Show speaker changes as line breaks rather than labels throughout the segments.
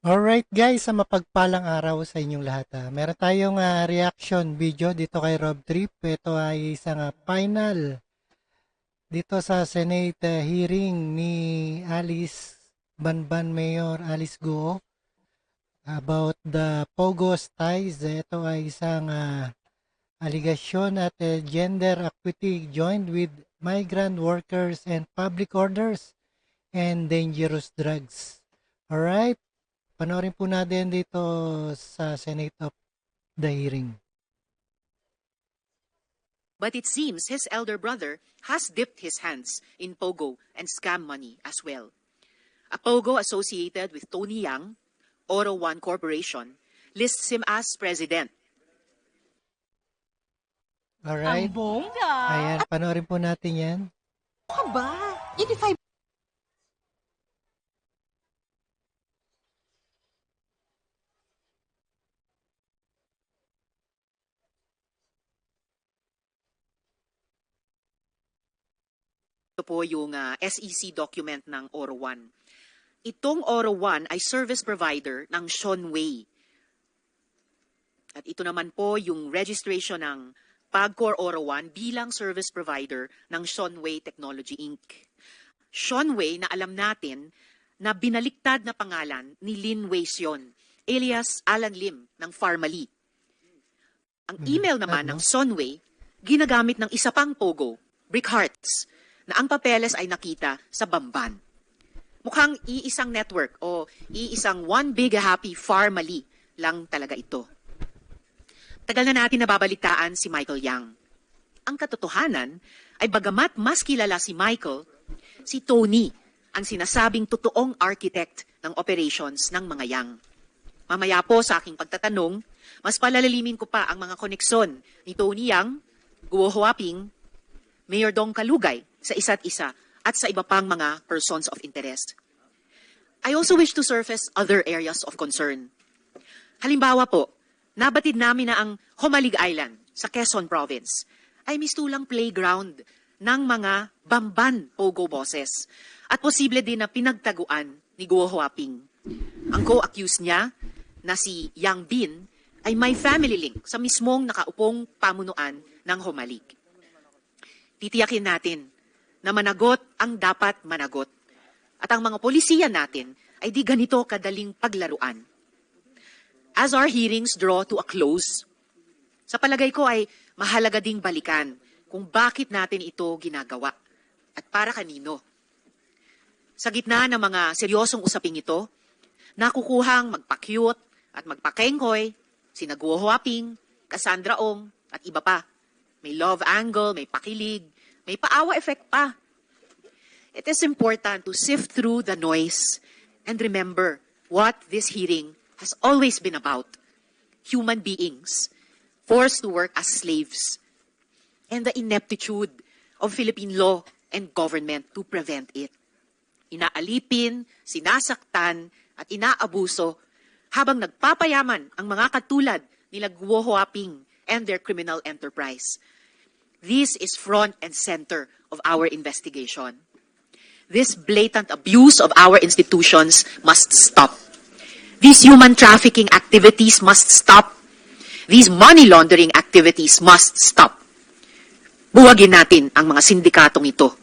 Alright guys, mapagpalang araw sa inyong lahat. Meron tayong reaction video dito kay Rob Trip. Ito ay isang final dito sa Senate hearing ni Alice Banban Mayor Alice Guo about the Pogos ties. Ito ay isang aligasyon at gender equity joined with migrant workers and public orders and dangerous drugs. Alright? Panoorin po natin dito sa Senate of the hearing.
But it seems his elder brother has dipped his hands in Pogo and scam money as well. A Pogo associated with Tony Yang, Oro One Corporation, lists him as president.
Alright?
Ang bongga!
Ayan, panoorin po natin yan.
Ano ka ba? 85
Ito po yung SEC document ng Oro One. Itong Oro One ay service provider ng Seanway. At ito naman po yung registration ng Pagcor Oro One bilang service provider ng Seanway Technology Inc. Seanway na alam natin na binaliktad na pangalan ni Lin Wei Sion, alias Alan Lim ng Pharmally. Ang email naman ng Seanway, ginagamit ng isa pang Pogo, Brick Hearts, na ang papeles ay nakita sa Bamban. Mukhang iisang network o iisang one big happy Pharmally lang talaga ito. Tagal na natin nababalitaan si Michael Yang. Ang katotohanan ay bagamat mas kilala si Michael, si Tony ang sinasabing totoong architect ng operations ng mga Yang. Mamaya po sa aking pagtatanong, mas palalalimin ko pa ang mga koneksyon ni Tony Yang, Guo Huaping, Mayor Dong Kalugay sa isa't isa at sa iba pang mga persons of interest. I also wish to surface other areas of concern. Halimbawa po, nabatid namin na ang Homalig Island sa Quezon Province ay mistulang playground ng mga Bamban Pogo bosses at posible din na pinagtaguan ni Guo Huaping. Ang co-accused niya na si Yang Bin ay may family link sa mismong nakaupong pamunuan ng Homalig. Titiyakin natin na managot ang dapat managot at ang mga polisiya natin ay di ganito kadaling paglaruan. As our hearings draw to a close, sa palagay ko ay mahalaga ding balikan kung bakit natin ito ginagawa at para kanino. Sa gitna ng mga seryosong usaping ito, nakukuhang magpa-cute at magpa-kengkoy, sina Guo Huaping, Cassandra Ong at iba pa. May love angle, may pakilig, may paawa effect pa. It is important to sift through the noise and remember what this hearing has always been about. Human beings forced to work as slaves and the ineptitude of Philippine law and government to prevent it. Inaalipin, sinasaktan at inaabuso habang nagpapayaman ang mga katulad nila Guo Huaping and their criminal enterprise. This is front and center of our investigation. This blatant abuse of our institutions must stop. These human trafficking activities must stop. These money laundering activities must stop. Buwagin natin ang mga sindikatong ito.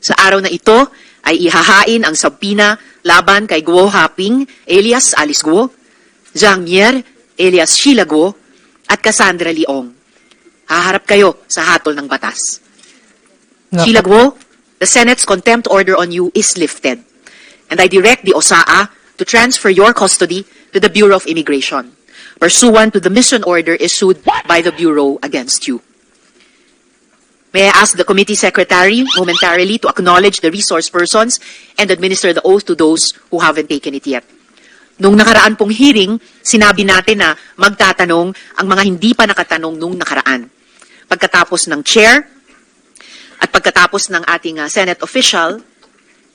Sa araw na ito ay ihahain ang sabina laban kay Guo Huaping, alias Alice Guo, Zhang Mier, alias Sheila Guo, at Cassandra Leong. Haharap kayo sa hatol ng batas. Sheila Guo, the Senate's contempt order on you is lifted, and I direct the OSAA to transfer your custody to the Bureau of Immigration, pursuant to the mission order issued by the Bureau against you. May I ask the committee secretary momentarily to acknowledge the resource persons and administer the oath to those who haven't taken it yet. Nung nakaraan pong hearing, sinabi natin na magtatanong ang mga hindi pa nakatanong nung nakaraan. Pagkatapos ng chair at pagkatapos ng ating Senate official,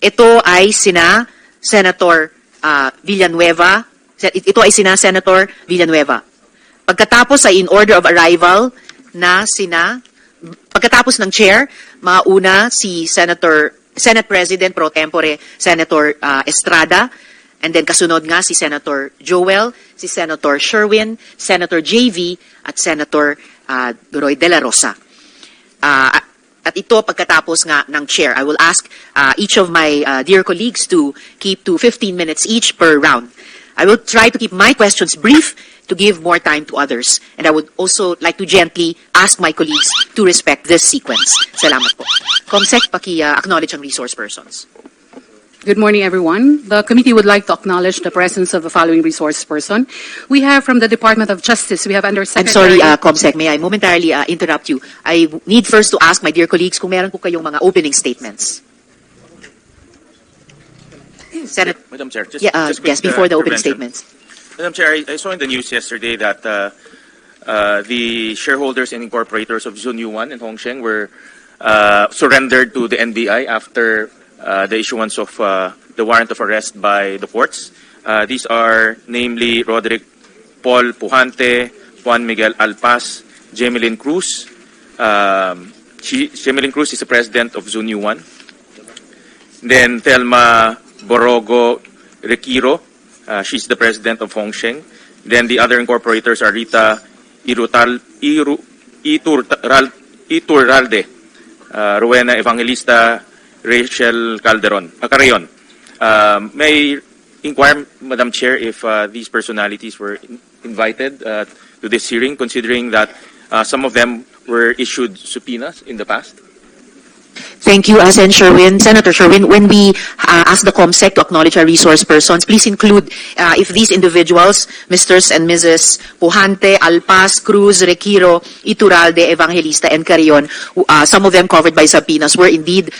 ito ay sina Senator Villanueva. Ito ay sina Senator Villanueva. Pagkatapos ay in order of arrival na pagkatapos ng chair, mauna si Senate President pro tempore Senator Estrada, And then kasunod nga si Senator Joel, si Senator Sherwin, Senator JV, at Senator Roy De La Rosa. At ito pagkatapos nga ng chair, I will ask each of my dear colleagues to keep to 15 minutes each per round. I will try to keep my questions brief to give more time to others. And I would also like to gently ask my colleagues to respect this sequence. Salamat po. Comsec, paki-acknowledge ang resource persons.
Good morning, everyone. The committee would like to acknowledge the presence of the following resource person. We have from the Department of Justice, we have
I'm
Undersecretary...
sorry, Comsec, may I momentarily interrupt you. I need first to ask my dear colleagues kung meron po kayong mga opening statements. Senator,
Madam Chair, just
yes,
quick,
before the opening
intervention.
statements.
Madam Chair, I saw in the news yesterday that the shareholders and incorporators of Zunyu 1 and Hongsheng were surrendered to the NBI after the issuance of the warrant of arrest by the courts. These are namely Roderick Paul Pujante, Juan Miguel Alpas, Jemelyn Cruz. Jemelyn Cruz is the president of Zunyu 1. Then Thelma Borogo Requiro, she's the president of Hongsheng. Then the other incorporators are Rita Iturralde, Rowena Evangelista, Rachel Carreon. May I inquire, Madam Chair, if these personalities were invited to this hearing, considering that some of them were issued subpoenas in the past?
Thank you, Sen. Sherwin. Senator Sherwin, when we ask the COMSEC to acknowledge our resource persons, please include if these individuals, Mrs. and Mrs. Pujante, Alpas, Cruz, Requiro, Iturralde, Evangelista, and Carrion, some of them covered by subpoenas, were indeed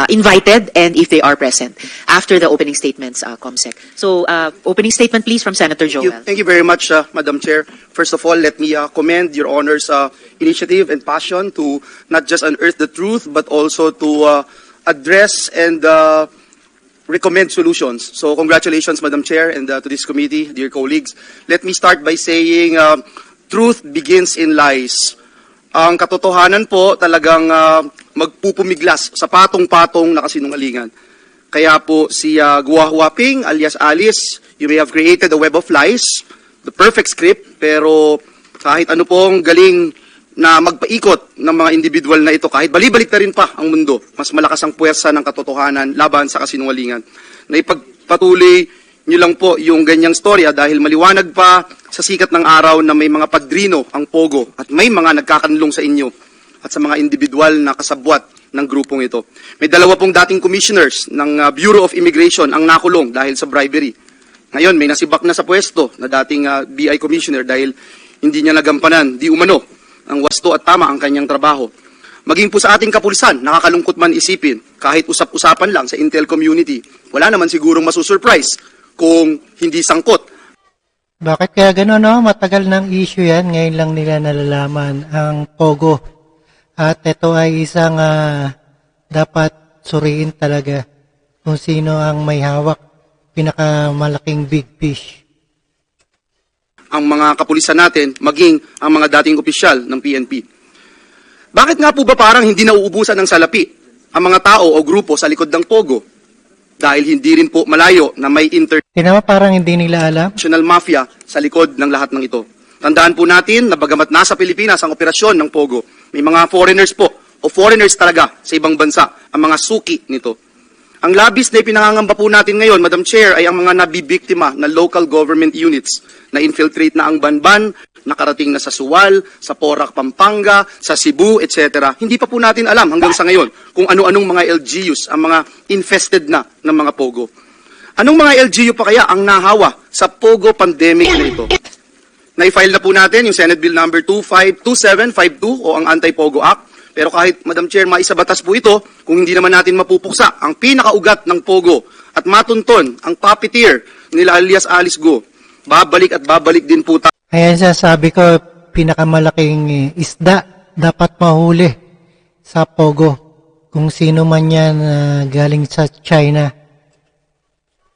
invited, and if they are present, after the opening statements, COMSEC. So, opening statement, please, from Senator Joel.
Thank you very much, Madam Chair. First of all, let me commend Your Honor's initiative and passion to not just unearth the truth, but also to address and recommend solutions. So congratulations, Madam Chair, and to this committee, dear colleagues. Let me start by saying truth begins in lies. Ang katotohanan po talagang magpupumiglas sa patong-patong na kasinungalingan. Kaya po si Gua Huaping alias Alice, you may have created a web of lies, the perfect script, pero kahit ano pong galing na magpaikot ng mga individual na ito, kahit balibalik na rin pa ang mundo, mas malakas ang puwersa ng katotohanan laban sa kasinungalingan. Na ipagpatuloy nyo lang po yung ganyang storya dahil maliwanag pa sa sikat ng araw na may mga padrino ang Pogo at may mga nagkakanlong sa inyo at sa mga individual na kasabwat ng grupong ito. May dalawa pong dating commissioners ng Bureau of Immigration ang nakulong dahil sa bribery. Ngayon, may nasibak na sa pwesto na dating BI commissioner dahil hindi niya nagampanan, di umano, ang wasto at tama ang kanyang trabaho. Maging po sa ating kapulisan, nakakalungkot man isipin, kahit usap-usapan lang sa Intel community, wala naman sigurong masusurprise kung hindi sangkot.
Bakit kaya gano'n, no? Matagal ng issue yan. Ngayon lang nila nalalaman ang Pogo. At ito ay isang dapat suriin talaga kung sino ang may hawak. Pinakamalaking big fish.
Ang mga kapulisan natin, maging ang mga dating opisyal ng PNP. Bakit nga po ba parang hindi nauubusan ng salapi ang mga tao o grupo sa likod ng Pogo? Dahil hindi rin po malayo na may
Tinama parang hindi nila alam.
international mafia sa likod ng lahat ng ito. Tandaan po natin na bagamat nasa Pilipinas ang operasyon ng Pogo, may mga foreigners po o foreigners talaga sa ibang bansa ang mga suki nito. Ang labis na ipinangangamba po natin ngayon, Madam Chair, ay ang mga nabibiktima na local government units na infiltrate na ang Banban, nakarating na sa Suwal, sa Porac, Pampanga, sa Cebu, etc. Hindi pa po natin alam hanggang sa ngayon kung ano-anong mga LGUs ang mga infested na ng mga Pogo. Anong mga LGU pa kaya ang nahawa sa Pogo pandemic na ito? Na-file na po natin yung Senate Bill number 2752 o ang Anti-Pogo Act. Pero kahit, Madam Chair, maisabatas po ito, kung hindi naman natin mapupuksa ang pinakaugat ng Pogo at matunton ang puppeteer nila alias Alice Go, babalik at babalik din po tayo.
Ayan sabi ko, pinakamalaking isda dapat mahuli sa Pogo. Kung sino man yan galing sa China.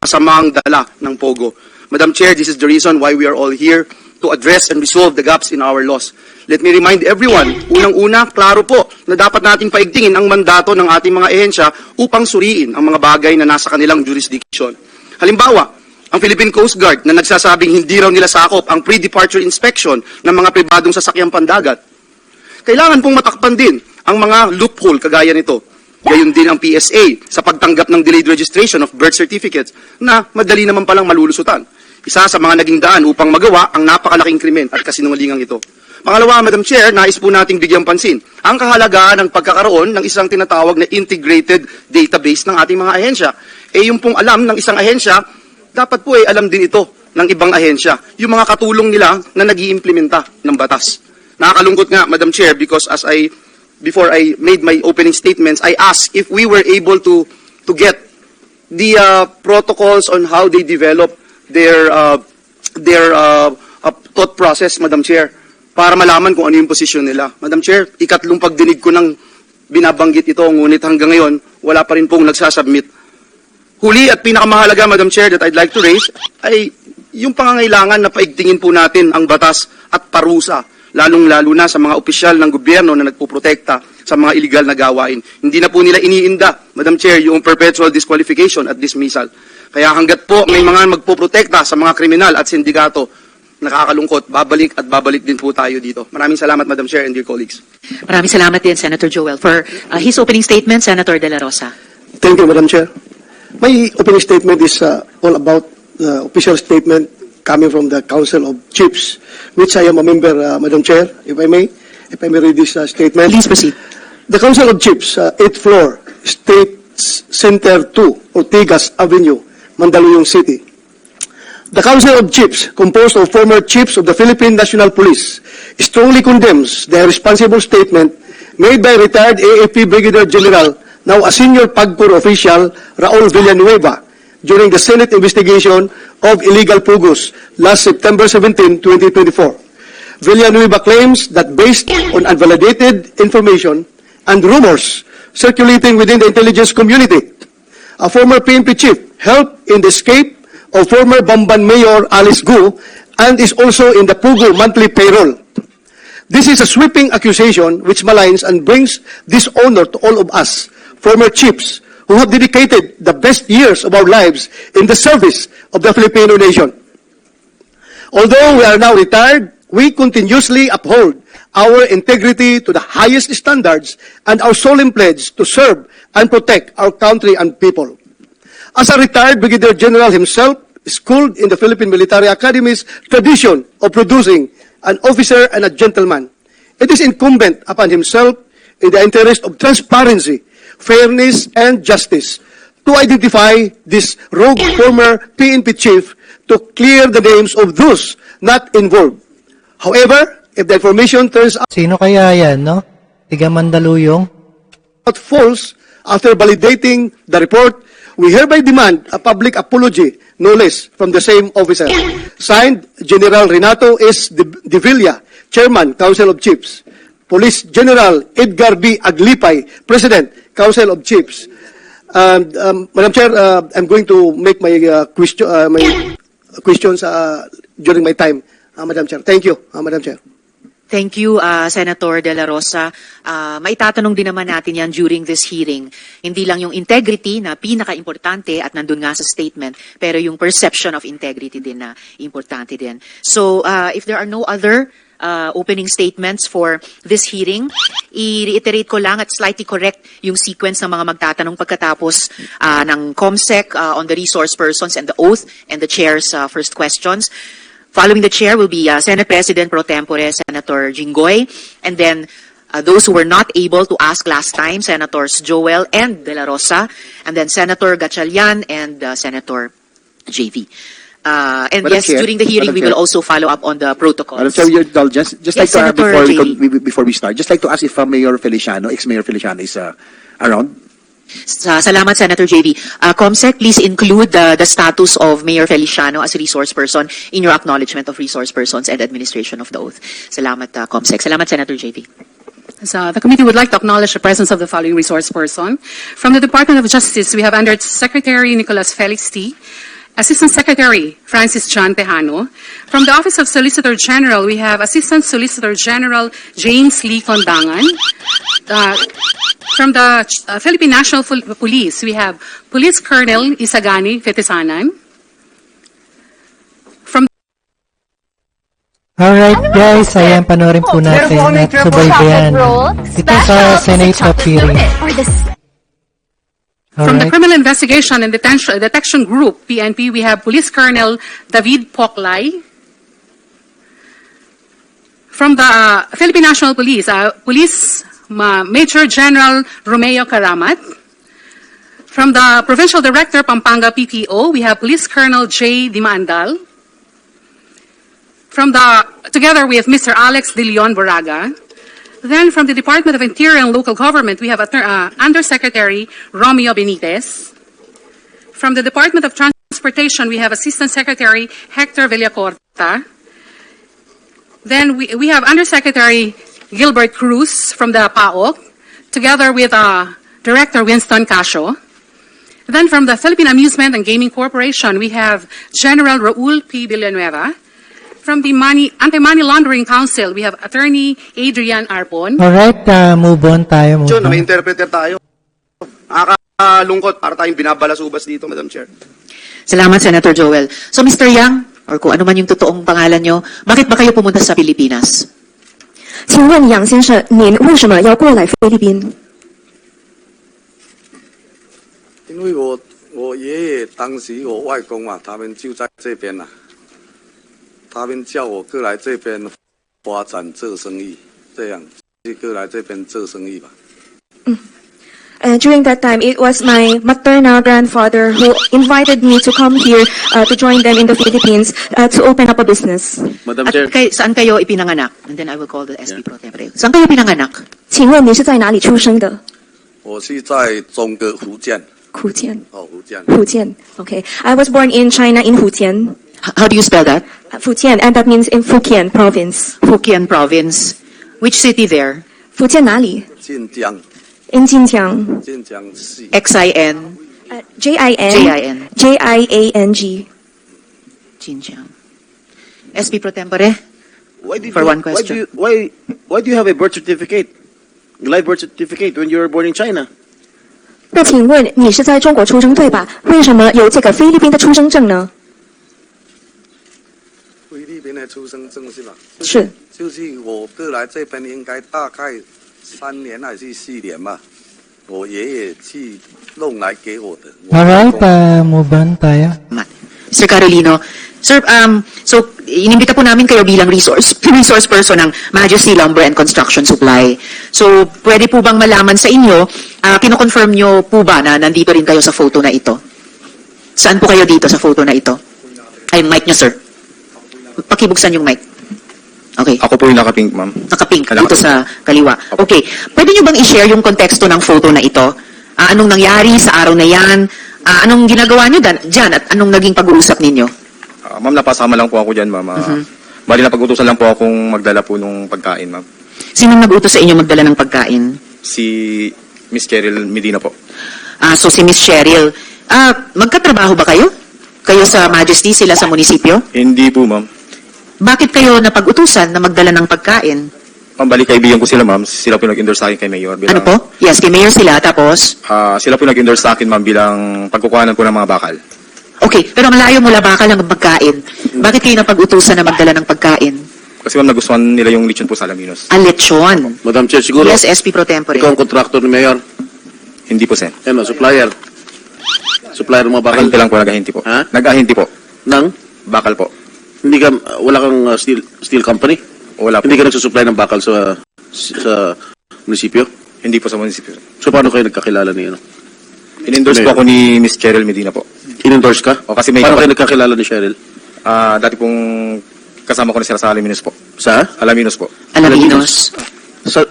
Kasamang dala ng Pogo. Madam Chair, this is the reason why we are all here to address and resolve the gaps in our laws. Let me remind everyone, unang-una, klaro po na dapat nating paigtingin ang mandato ng ating mga ehensya upang suriin ang mga bagay na nasa kanilang jurisdiction. Halimbawa, Ang Philippine Coast Guard na nagsasabing hindi raw nila sakop ang pre-departure inspection ng mga pribadong sasakyang pandagat. Kailangan pong matakpan din ang mga loophole kagaya nito. Gayon din ang PSA sa pagtanggap ng delayed registration of birth certificates na madali naman palang malulusutan. Isa sa mga naging daan upang magawa ang napakalaking krimen at kasinungalingang ito. Pangalawa, Madam Chair, nais po nating bigyang pansin ang kahalagahan ng pagkakaroon ng isang tinatawag na integrated database ng ating mga ahensya. Yung pong alam ng isang ahensya, dapat po alam din ito ng ibang ahensya, yung mga katulong nila na nag-iimplementa ng batas. Nakakalungkot nga, Madam Chair, because before I made my opening statements, I asked if we were able to get the protocols on how they develop their thought process, Madam Chair, para malaman kung ano yung posisyon nila. Madam Chair, ikatlong pagdinig ko ng binabanggit ito, ngunit hanggang ngayon, wala pa rin pong nagsasubmit. Huli at pinakamahalaga, Madam Chair, that I'd like to raise ay yung pangangailangan na paigtingin po natin ang batas at parusa, lalong-lalo na sa mga opisyal ng gobyerno na nagpuprotekta sa mga illegal na gawain. Hindi na po nila iniinda, Madam Chair, yung perpetual disqualification at dismissal. Kaya hanggat po may mga magpuprotekta sa mga kriminal at sindikato, nakakalungkot, babalik at babalik din po tayo dito. Maraming salamat, Madam Chair and dear colleagues.
Maraming salamat din, Senator Joel. For his opening statement, Senator De La Rosa.
Thank you, Madam Chair. My opening statement is all about the official statement coming from the Council of Chiefs, which I am a member, Madam Chair, if I may read this statement.
Please proceed.
The Council of Chiefs, 8th floor, State Center 2, Ortigas Avenue, Mandaluyong City. The Council of Chiefs, composed of former chiefs of the Philippine National Police, strongly condemns the irresponsible statement made by retired AFP Brigadier General, now a senior PAGCOR official, Raul Villanueva, during the Senate investigation of illegal pugos last September 17, 2024. Villanueva claims that based on unvalidated information and rumors circulating within the intelligence community, a former PNP chief helped in the escape of former Bamban Mayor Alice Gu and is also in the Pugo monthly payroll. This is a sweeping accusation which maligns and brings dishonor to all of us, former chiefs, who have dedicated the best years of our lives in the service of the Filipino nation. Although we are now retired, we continuously uphold our integrity to the highest standards and our solemn pledge to serve and protect our country and people. As a retired Brigadier General himself, schooled in the Philippine Military Academy's tradition of producing an officer and a gentleman, it is incumbent upon himself, in the interest of transparency, fairness, and justice, to identify this rogue former PNP chief to clear the names of those not involved. However, if the information turns
Sino kaya yan, no? Tiga Mandaluyong?
out false after validating the report, we hereby demand a public apology, no less, from the same officer. Signed, General Renato S. De Villa, Chairman, Council of Chiefs. Police General Edgar B. Aglipay, President, Council of Chiefs. Madam Chair, I'm going to make my questions during my time, Madam Chair. Thank you, Madam Chair.
Thank you, Senator De La Rosa. Maitatanong din naman natin yan during this hearing. Hindi lang yung integrity na pinaka-importante at nandun nga sa statement, pero yung perception of integrity din na importante din. So, if there are no other opening statements for this hearing, i-reiterate ko lang at slightly correct yung sequence ng mga magtatanong pagkatapos ng COMSEC on the resource persons and the oath and the chair's first questions. Following the chair will be Senate President Pro Tempore, Senator Jinggoy, and then those who were not able to ask last time, Senators Joel and De La Rosa, and then Senator Gatchalian and Senator JV. And
Madam
yes,
Chair,
during the hearing,
Madam
we
Chair.
will also follow up on the protocols.
Madam Chair, your indulgence, just
Yes,
like to
Senator JV.
before we start, just like to ask if Mayor Feliciano, ex-Mayor Feliciano is around.
Salamat, Senator JV. COMSEC, please include the status of Mayor Feliciano as resource person in your acknowledgement of resource persons and administration of the oath. Salamat, COMSEC. Salamat, Senator JV.
So the committee would like to acknowledge the presence of the following resource person. From the Department of Justice, we have Under Secretary Nicholas Felix T., Assistant Secretary Francis John Tejano. From the Office of Solicitor General, we have Assistant Solicitor General James Lee Condangan. From the Philippine National Police, we have Police Colonel Isagani Fetisanan.
Alright guys, ayan, panoorin po natin at subaybayan. Ito sa Senate of Hearing.
From the
Alright.
Criminal Investigation and Detection Group, PNP, we have Police Colonel David Poklay. From the Philippine National Police, Major General Romeo Karamat. From the Provincial Director, Pampanga PPO, we have Police Colonel J. Dimandal. Together with Mr. Alex De Leon Boraga. Then from the Department of Interior and Local Government, we have Undersecretary Romeo Benitez. From the Department of Transportation, we have Assistant Secretary Hector Villacorta. Then we have Undersecretary Gilbert Cruz from the PAOK, together with Director Winston Casio. Then from the Philippine Amusement and Gaming Corporation, we have General Raul P. Villanueva. From the Anti-Money Laundering Council, we have Attorney Adrian Arpon.
Alright, move on tayo. Move
John, may
on.
interpreter tayo. Nakakalungkot para tayong binabalasubas dito, Madam Chair.
Salamat, Senator Joel. So, Mr. Yang, or kung ano man yung totoong pangalan nyo, bakit ba kayo pumunta sa Pilipinas?
请问杨先生，您为什么要过来菲律宾？
因为我爷爷当时我外公啊，他们就在这边啊，他们叫我过来这边发展做生意，这样就过来这边做生意吧。
During that time, it was my maternal grandfather who invited me to come here to join them in the Philippines to open up a business.
Madam
At
Chair.
saan kayo ipinanganak? And then I will call the SP Pro Tempore. Saan kayo pinanganak?
请问你是在哪里出生的？
我是在中国福建，
福建。
福建。
福建。Okay. I was born in China in Futian.
How do you spell that?
Futian, and that means in Fukien province.
Fujian Province. Which city there?
福建哪里？
晋江，
In Jinjiang.
晋江市。
XIN?
J-I-N. J-I-A-N-G.
Xinjiang. SP Pro Tempore? For one question.
Why do you have a birth certificate? Live birth certificate when you were born in China?
那请问你是在中国出生对吧？为什么有这个菲律宾的出生证呢？
菲律宾的出生证是吧？
是。
就是我过来这边应该大概3年还是4年吧，我爷爷去弄来给我的。
Alright, move on tayo.
Sir Carolino, sir, so inimbita po namin kayo bilang resource person ng Majesty Lumber and Construction Supply. So, pwede po bang malaman sa inyo, kino-confirm nyo po ba na nandito rin kayo sa photo na ito? Saan po kayo dito sa photo na ito? Ay, mic nyo, sir. Pakibuksan yung mic. Okay.
Ako po yung naka-pink, ma'am.
Nakapink dito sa kaliwa. Okay. Pwede nyo bang i-share yung konteksto ng photo na ito? Anong nangyari sa araw na yan? Anong ginagawa nyo dyan at anong naging pag-uusap ninyo?
Ma'am, napasama lang po ako dyan, ma'am. Bali na pag-utusan lang po akong magdala po nung pagkain, ma'am.
Sinong nag-utos sa inyo magdala ng pagkain?
Si Miss Cheryl Medina po.
So si Miss Cheryl. Magkatrabaho ba kayo? Kayo sa Majesty, sila sa munisipyo?
Hindi po, ma'am.
Bakit kayo napag-utusan na magdala ng pagkain?
Pambali kaibigan ko sila, ma'am. Sila po nag-endorse sa akin kay Mayor.
Ano
Bilang,
po? Yes, kay Mayor sila, tapos?
Sila po nag-endorse sa akin, ma'am, bilang pagkukuhanan po ng mga bakal.
Okay, pero malayo mula bakal ng pagkain. Bakit kayo napag-utusan na magdala ng pagkain?
Kasi, ma'am, nagustuhan nila yung lechon po sa Alaminos.
Lechon.
Madam Chair, siguro
Yes, SP Pro Tempore.
ikaw ang contractor ni Mayor.
Hindi po, sen.
Ano, supplier. Supplier ng mga bakal.
Ahinti lang po, nag-ahinti po.
Ha?
Nag-ahinti po.
Nang?
Bakal po.
Hindi ka, wala kang steel company?
Wala po.
Hindi ka nagsusupply ng bakal sa munisipyo?
Hindi po sa munisipyo.
So, paano kayo nagkakilala niyo?
In-endorse po ako ni Miss Cheryl Medina po.
In-endorse ka?
O, kasi may
Paano kayo nagkakilala ni Cheryl?
dati pong kasama ko na sila sa Alaminos po.
Sa?
Alaminos po.
Alaminos.
Sa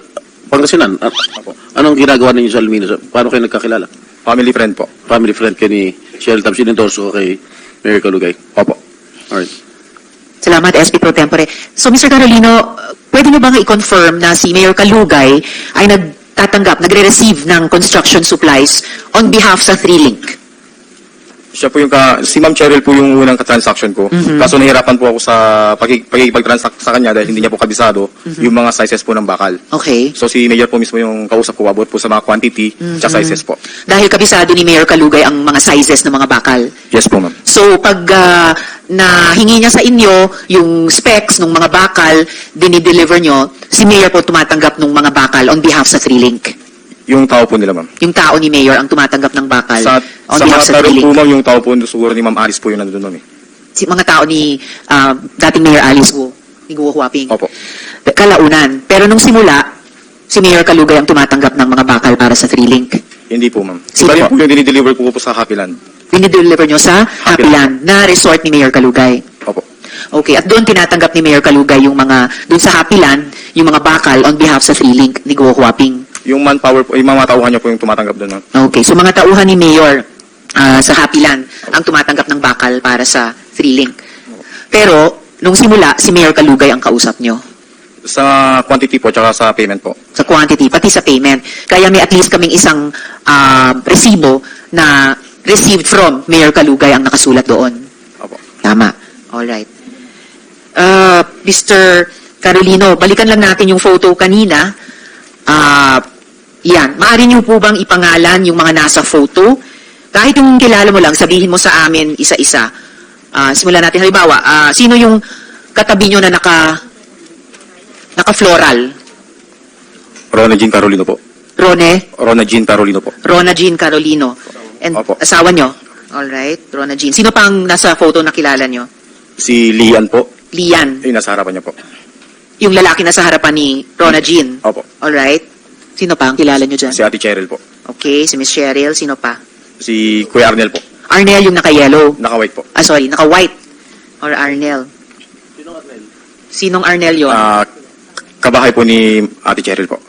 Pangasinan?
Opo.
Anong ginagawa ninyo sa Alaminos? Paano kayo nagkakilala?
Family friend po.
Family friend kayo ni Cheryl, tapos in-endorse ko kay Mayor Kalugay.
Opo.
Alright.
Salamat, SP Pro Tempore. So, Mr. Carolino, pwede nyo bang i-confirm na si Mayor Kalugay ay nagre-receive ng construction supplies on behalf sa 3Link?
Siya po yung si Ma'am Cheryl po yung unang transaction ko. Kaso nahirapan po ako sa pagkikipag-transact sa kanya dahil hindi niya po kabisado yung mga sizes po ng bakal.
Okay.
So si Mayor po mismo yung kausap ko about po sa mga quantity at sizes po.
Dahil kabisado ni Mayor Kalugay ang mga sizes ng mga bakal.
Yes po, ma'am.
So, pag na hingi niya sa inyo yung specs ng mga bakal, dinideliver nyo, si Mayor po tumatanggap ng mga bakal on behalf sa Freelink.
Yung tao po nila, ma'am.
Yung tao ni Mayor ang tumatanggap ng bakal on
Sa
behalf
mga
sa
tanong po,
Freelink.
ma'am, yung tao po siguro ni Ma'am Alice po yung nandun, ma'am.
Si mga tao ni dating Mayor Alice Guo, ni Guo Huaping.
Opo.
Kalaunan. Pero nung simula, si Mayor Kalugay ang tumatanggap ng mga bakal para sa Freelink.
Hindi po, ma'am.
Sino
Iba rin
po?
po yung dinideliver ko po sa Happyland.
Dinideliver nyo sa Happyland na resort ni Mayor Kalugay.
Opo.
Okay, at doon tinatanggap ni Mayor Kalugay yung mga, doon sa Happyland, yung mga bakal on behalf sa Freelink ni Guo Huaping.
Yung manpower po, yung mga tauhan niya po yung tumatanggap doon, ma'am.
Okay, so mga tauhan ni Mayor sa Happyland ang tumatanggap ng bakal para sa Freelink. Pero, nung simula, si Mayor Kalugay ang kausap nyo.
Sa quantity po, tsaka sa payment po.
Sa quantity, pati sa payment. Kaya may at least kaming isang resibo na received from Mayor Kalugay ang nakasulat doon.
Opo.
Tama. Alright. Mr. Carolino, balikan lang natin yung photo kanina. Yan. Maaari niyo po bang ipangalan yung mga nasa photo? Kahit yung kilala mo lang, sabihin mo sa amin isa-isa. Simulan natin. Halimbawa, sino yung katabi nyo na naka-floral?
Rona Jean Carolino po. Rona Jean Carolino po.
Rona Jean Carolino. And
Opo.
asawa nyo? Alright, Rona Jean. Sino pang nasa photo na kilala nyo?
Si Lian po.
Lian.
Yung nasa harapan niya po.
Yung lalaki na sa harapan ni Rona Jean.
Opo.
Alright. Sino pa ang kilala nyo dyan?
Si Ate Cheryl po.
Okay, si Miss Cheryl. Sino pa?
Si Kuya Arnel po.
Arnel yung naka-yellow.
Naka-white po.
Sorry, naka-white. Or Arnel. Sinong Arnel yun?
Kabahay po ni Ate Cheryl po.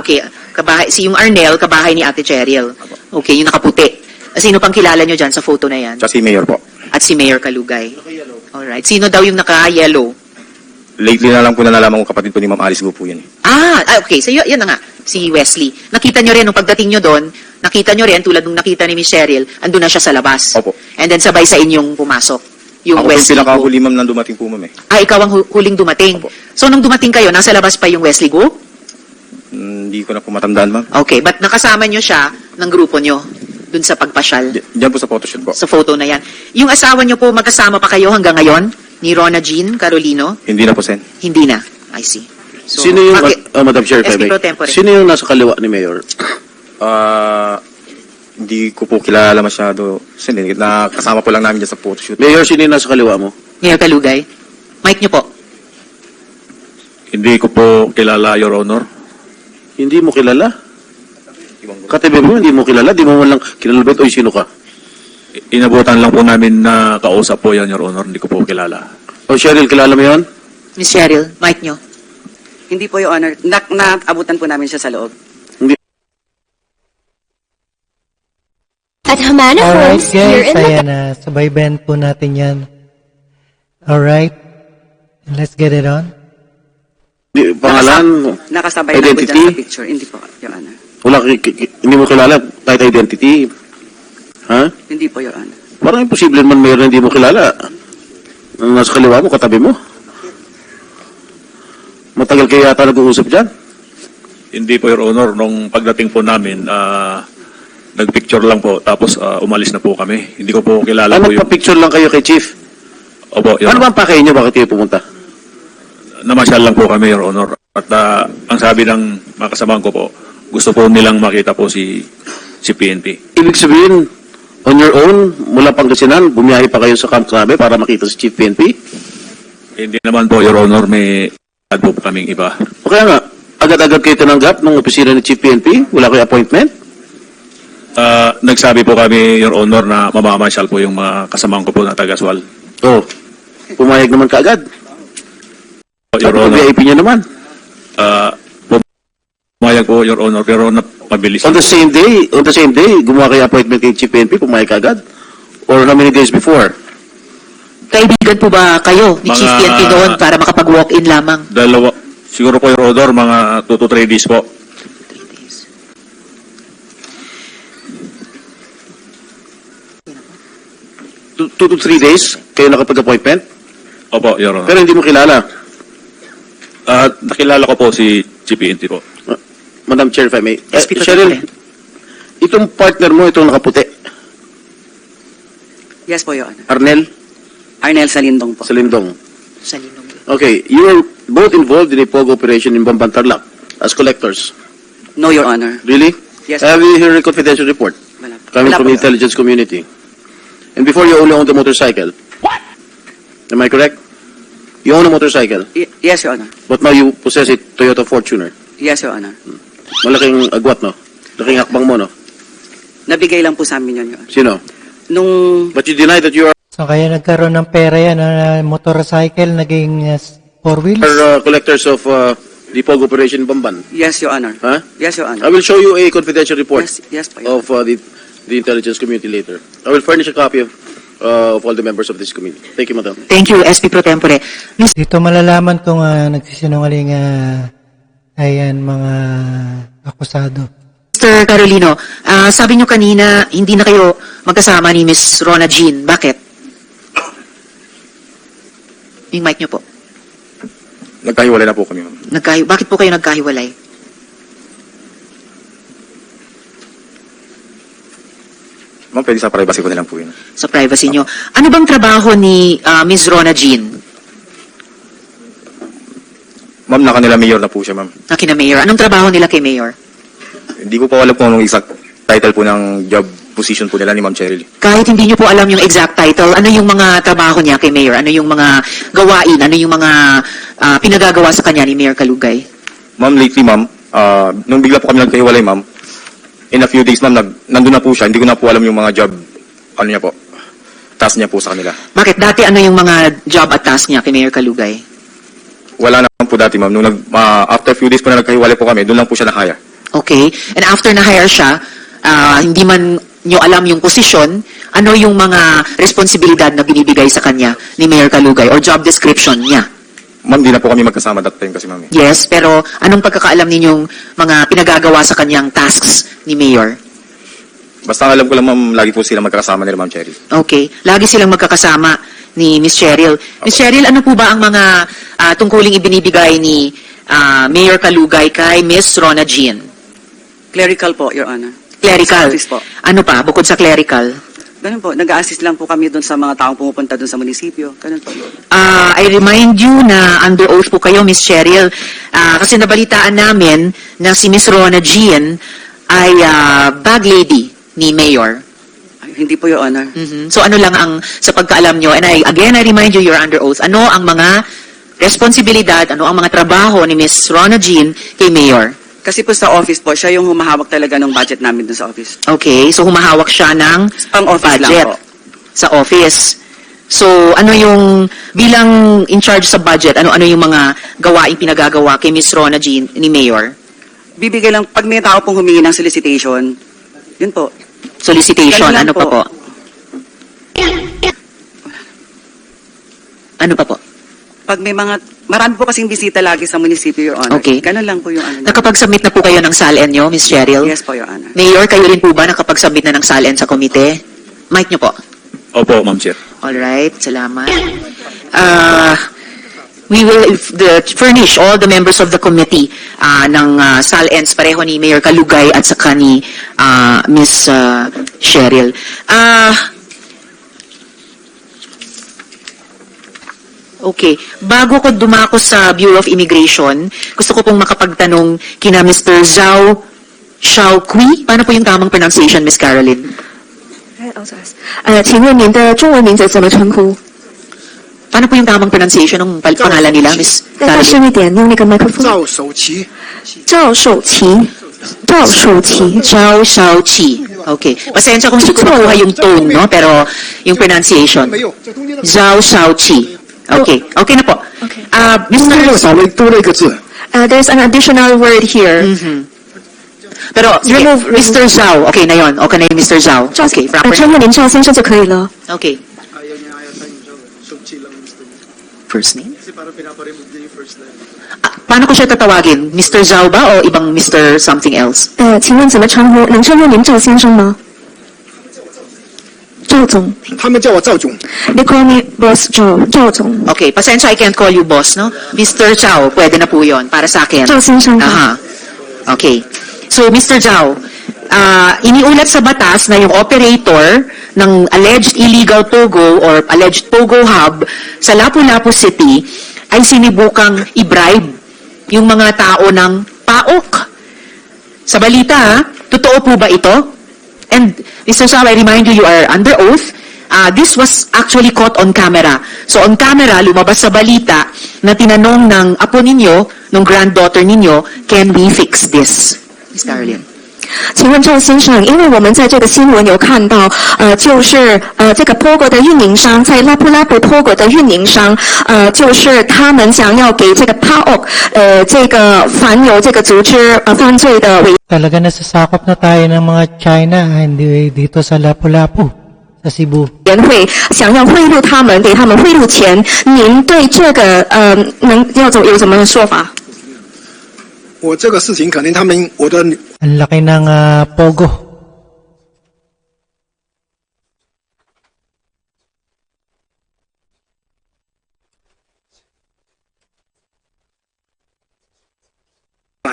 Okay. Kabahay, yung Arnel, kabahay ni Ate Cheryl. Okay, yung nakaputi. Sino pang kilala nyo dyan sa photo na yan?
Tsaka si Mayor po.
At si Mayor Kalugay. Alright. Sino daw yung naka-yellow?
Lately na lang po nalalaman ko kapatid po ni Ma'am Alice Go po yun.
Okay. So, yun na nga. Si Wesley. Nakita nyo rin, nung pagdating nyo doon, nakita nyo rin, tulad nung nakita ni Miss Cheryl, andun na siya sa labas.
Opo.
And then sabay sa inyong pumasok. Yung
Ako po yung
Wesley Go.
pinakahuli, ma'am, nang dumating po, ma'am eh.
Ikaw ang huling dumating.
Opo.
So, nung dumating kayo, nasa labas pa yung Wesley Go?
Hindi ko na po matandaan, ma'am.
Okay. But nakasama nyo siya ng grupo nyo dun sa pagpasyal?
Diyan po sa photoshoot po.
Sa photo na yan. Yung asawa nyo po, magkasama pa kayo hanggang ngayon? Ni Rona Jean Carolino?
Hindi na po, Sen.
Hindi na. I see. So,
Sino yung, Madam Chair,
SP Pro Tempore.
sino yung nasa kaliwa ni Mayor?
Hindi ko po kilala masyado. Sen, nakasama po lang namin dyan sa photoshoot.
Mayor, sino yung nasa kaliwa mo?
Mayor Kalugay? Mic nyo po.
Hindi ko po kilala, Your Honor.
Hindi mo kilala? Katabi mo, hindi mo kilala? Di mo man lang kinalabit, oy, sino ka?
Inabutan lang po namin na kausap po yan, Your Honor. Hindi ko po kilala.
O, Cheryl, kilala mo yan?
Miss Cheryl, mic nyo.
Hindi po, Your Honor. Naabutan po namin siya sa loob.
At Hamana
Alright
Homes, here
guys,
in the
ayan na. Subaybayan po natin yan. Alright. Let's get it on.
Pangalan,
Nakasabay na po
identity?
dyan sa picture. Hindi po, Your Honor.
Wala, hindi mo kilala, kahit identity. Ha?
Hindi po, Your Honor.
Parang imposible man Mayor na hindi mo kilala. Ang nasa kaliwa mo, katabi mo. Matagal kayo yata nag-uusap dyan?
Hindi po, Your Honor. Nung pagdating po namin, nagpicture lang po. Tapos umalis na po kami. Hindi ko po kilala po yung...
Nagpa-picture lang kayo kay Chief?
Opo, Your
Ano
Honor.
ba ang pakay niyo? Bakit kayo pumunta?
Namasyal lang po kami, Your Honor. At ang sabi ng mga kasamahan ko po, gusto po nilang makita po si PNP.
Ibig sabihin, on your own, mula Pangasinan, bumiyahe pa kayo sa Camp Crame para makita si Chief PNP?
Hindi naman po, Your Honor, may ad po kaming iba.
O kaya nga, agad-agad kayo tinanggap ng opisina ni Chief PNP? Wala kayo appointment?
Nagsabi po kami, Your Honor, na mamamasyal po yung mga kasamahan ko po na taga-Aswal.
Oo. Pumayag naman kaagad.
Your
At
Honor,
VIP niya naman.
pumayag po, Your Honor, pero napabilis.
On the same day, gumawa kayo appointment kay Chief PNP, pumayag kaagad? Or how many days before?
Kaibigan po ba kayo ni Chief
Mga-
PNP doon para makapag-walk-in lamang?
Dalawa, siguro po, Your Honor, mga 2 to 3 days po.
2 to 3 days kayo nakapag-appointment?
Opo, Your Honor.
Pero hindi mo kilala.
Nakilala ko po si PNP po.
Madam Chair, if I may.
SP Pro
Cheryl,
Tempore.
itong partner mo, itong nakaputi,
Yes po, Your Honor.
Arnel,
Arnel Salindong po.
Sa Lindong.
Sa Linong.
Okay, you were both involved in a POG operation in Bamban, Tarlac as collectors.
No, Your Honor.
Really?
Yes.
Have you heard a confidential report
Wala po.
coming
Wala
from
po,
the
Your
intelligence community? And before you only owned a motorcycle? What? Am I correct? You own a motorcycle,
Yes, Your Honor.
but now you possess a Toyota Fortuner.
Yes, Your Honor.
Malaking agwat, no? Malaking hakbang mo, no?
Nabigay lang po sa amin yun, Your Honor.
Sino?
Nung
But you deny that you
So kaya nagkaroon ng pera yan, motorcycle, naging four wheels.
are collectors of the POG operation in Bamban.
yes, Your Honor.
Huh?
Yes, Your
I
Honor.
will show you a confidential report
Yes po, Your
of the intelligence community later. I will furnish a copy of all the members of this committee. Thank you, Madam.
Thank you, SP Pro Tempore.
Dito malalaman kung nagsisinungaling ayan mga akusado.
Mr. Carolino, sabi nyo kanina, hindi na kayo magkasama ni Miss Rona Jean. Bakit? Yung mic nyo po.
Nagkahiwalay na po kami, ma'am.
Bakit po kayo nagkahiwalay?
Ma'am, pwede sa privacy ko na lang po yun.
Sa privacy nyo. Ano bang trabaho ni Miss Rona Jean?
Ma'am, naka-nila mayor na po siya, ma'am.
Na kina Mayor? Anong trabaho nila kay Mayor?
Hindi ko pa alam kung anong exact title po ng job position po nila ni Ma'am Cheryl.
Kahit hindi nyo po alam yung exact title, ano yung mga trabaho niya kay Mayor? Ano yung mga gawain? Ano yung mga pinagagawa sa kanya ni Mayor Kalugay?
Ma'am, lately, ma'am, nung bigla po kami nagkahiwalay, ma'am, in a few days, ma'am, nandun na po siya. Hindi ko na po alam yung mga job, ano niya po, task niya po sa kanila.
Bakit? Dati ano yung mga job at task niya kay Mayor Kalugay?
Wala naman po dati, ma'am. Nung after few days po na nagkahiwalay po kami, doon lang po siya na-hire.
Okay. And after na-hire siya, hindi man nyo alam yung posisyon, ano yung mga responsibilidad na binibigay sa kanya ni Mayor Kalugay or job description niya?
Ma'am, di na po kami magkasama that time kasi, ma'am.
Yes, pero anong pagkakaalam ninyong mga pinagagawa sa kanyang tasks ni Mayor?
Basta ang alam ko lang, ma'am, lagi po sila magkakasama nila, Ma'am Cheryl.
Okay. Lagi silang magkakasama ni Miss Cheryl. Miss Cheryl, ano po ba ang mga tungkuling ibinibigay ni Mayor Kalugay kay Miss Rona Jean?
Clerical po, Your Honor.
Clerical?
Office po.
Ano pa, bukod sa clerical?
Ganun po. Nag-a-assist lang po kami doon sa mga taong pumupunta doon sa munisipyo. Ganun po.
I remind you na under oath po kayo, Miss Cheryl, kasi nabalitaan namin na si Miss Rona Jean ay bag lady ni Mayor.
Ay, hindi po, Your Honor.
So ano lang ang sa pagkaalam nyo, and I remind you, you're under oath, ano ang mga responsibilidad, ano ang mga trabaho ni Miss Rona Jean kay Mayor?
Kasi po sa office po, siya yung humahawak talaga ng budget namin doon sa office.
Okay, so humahawak siya ng
Pang-office lang
budget
po.
sa office. So ano yung, bilang in charge sa budget, ano yung mga gawaing pinagagawa kay Miss Rona Jean ni Mayor?
Bibigay lang, pag may tao pong humingi ng solicitation, yun po.
Solicitation,
Ganun lang
ano pa po? Ano pa po?
Pag may marami po kasing bisita lagi sa munisipyo, Your Honor.
Okay.
Ganun lang po yung ano.
Nakapag-submit na po kayo ng SALN nyo, Miss Cheryl?
Yes po, Your Honor.
Mayor, kayo rin po ba nakapag-submit na ng SALN sa komite? Mic nyo po.
Opo, Ma'am Chair.
Alright, salamat. We will furnish all the members of the committee ng SALNs, pareho ni Mayor Kalugay at saka ni Miss Cheryl. Okay. Bago ko dumako sa Bureau of Immigration, gusto ko pong makapagtanong kina Mr. Zhao Xiaoqui. Paano po yung tamang pronunciation, Miss Caroline?
请问您的中文名字怎么称呼？
Paano po yung tamang pronunciation ng pangalan nila, Miss
再大
Caroline?
声一点，用那个麦克风。
赵守奇，
赵守奇，赵守奇。
Zhao Xiaoqi. Okay. Pasensya kung hindi ko nakuha yung tone, no? Pero yung pronunciation.
没有，这中间的
Zhao Xiaoqi. Okay. Okay na po.
Okay.
中间又
Mr.
多了一个字，
There's an additional word here.
Pero, sige,
Remove.
Mr. Zhao. Okay na yun. Okay na yung Mr. Zhao. Okay, proper.
称呼您赵先生就可以了。
Okay. First name? Paano ko siya tatawagin? Mr. Zhao ba o ibang Mr. something else?
请问怎么称呼？能称呼您赵先生吗？赵总。
他们叫我赵总。
They call me Boss Zhao. 赵总。
Okay, pasensya, I can't call you boss, no? Mr. Zhao, pwede na po yun para sa akin.
赵先生。
Aha. Okay. So, Mr. Zhao, iniulat sa batas na yung operator ng alleged illegal POGO or alleged POGO hub sa Lapu-Lapu City ay sinibukang i-bribe yung mga tao ng PAOK. Sa balita, totoo po ba ito? And Mr. Sao, I remind you, you are under oath. This was actually caught on camera. So on camera, lumabas sa balita na tinanong ng apo ninyo, ng granddaughter ninyo, can we fix this? Ms. Caroline.
请问赵先生，因为我们在这个新闻有看到，就是这个 POGO 的运营商在拉布拉布 POGO 的运营商，就是他们想要给这个 PAOK 这个反有这个组织犯罪的委
Talaga nasasakop na tayo ng mga China, hindi dito sa Lapu-Lapu, sa Cebu.
员会想要贿赂他们，给他们贿赂钱，您对这个有什么说法？
我这个事情可能我的
Ang laki ng Pogo.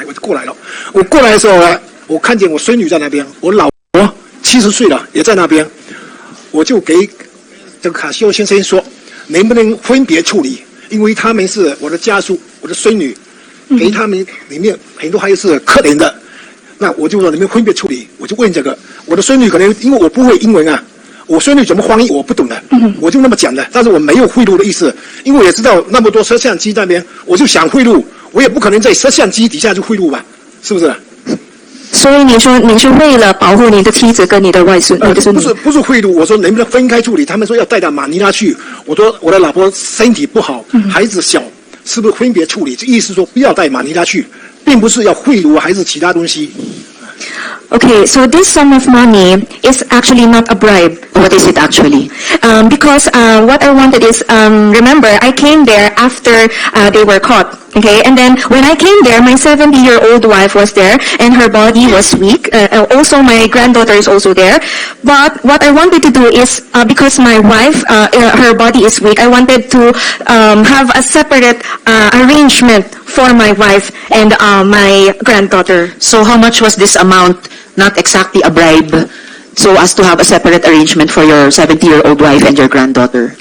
我就过来了。我过来的时候呢，我看见我孙女在那边，我老婆70岁了也在那边，我就给这个卡西欧先生说，能不能分别处理？因为他们是我的家属，我的孙女，给他们里面很多还是可怜的，那我就说你们分别处理。我就问这个，我的孙女可能因为我不会英文啊。 我孙女怎么翻译我不懂的，我就那么讲的，但是我没有贿赂的意思，因为我也知道那么多摄像机那边，我就想贿赂，我也不可能在摄像机底下就贿赂吧，是不是？
所以你说你是为了保护你的妻子跟你的外孙，你的孙女？
不是贿赂，我说能不能分开处理？他们说要带到马尼拉去，我说我的老婆身体不好，孩子小，是不是分别处理？这意思说不要带马尼拉去，并不是要贿赂还是其他东西。
Okay, so this sum of money is actually not a bribe.
What is it actually?
Because what I wanted is, remember, I came there after they were caught. Okay, and then when I came there, my 70-year-old wife was there, and her body was weak. Also, my granddaughter is also there. But what I wanted to do is, because my wife, her body is weak, I wanted to have a separate arrangement for my wife and my granddaughter.
So how much was this amount? Not exactly a bribe, so as to have a separate arrangement for your 70-year-old wife and your granddaughter.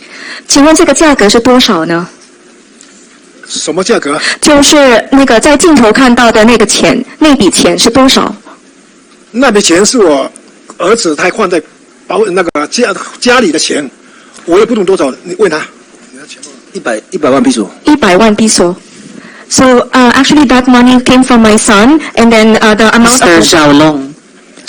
请问这个价格是多少呢？
什么价格？
就是那个在镜头看到的那个钱，那笔钱是多少？
那笔钱是我儿子他放在那个家里的钱，我也不懂多少，你问他。100万比索。
100万比索。So actually, that money came from my son, and then the amount
Mr. Xiaolong.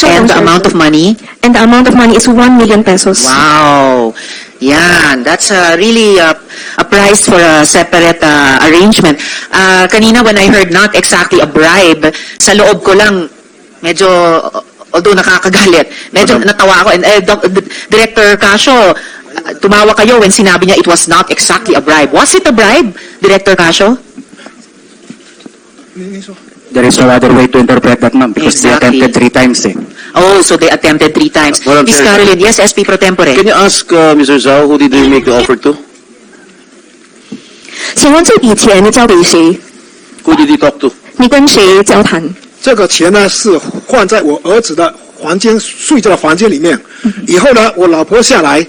And the amount of money?
And the amount of money is 1 million pesos.
Wow. Yeah, that's really a price for a separate arrangement. Kanina when I heard not exactly a bribe, sa loob ko lang, medyo, although nakakagalit, medyo natawa ako. And Director Casio, tumawa kayo when sinabi niya it was not exactly a bribe. Was it a bribe, Director Casio?
There is no other way to interpret that, ma'am, because
Exactly.
they attempted 3 times.
Oh, so they attempted 3 times.
Madam
Miss
Chair.
Caroline, yes, SP Pro Tempore.
Can you ask Mr. Zhao who did they make the offer to?
请问这笔钱你交给谁？
Who did he talk to?
你跟谁交谈？
这个钱呢是放在我儿子的房间睡觉的房间里面。以后呢，我老婆下来，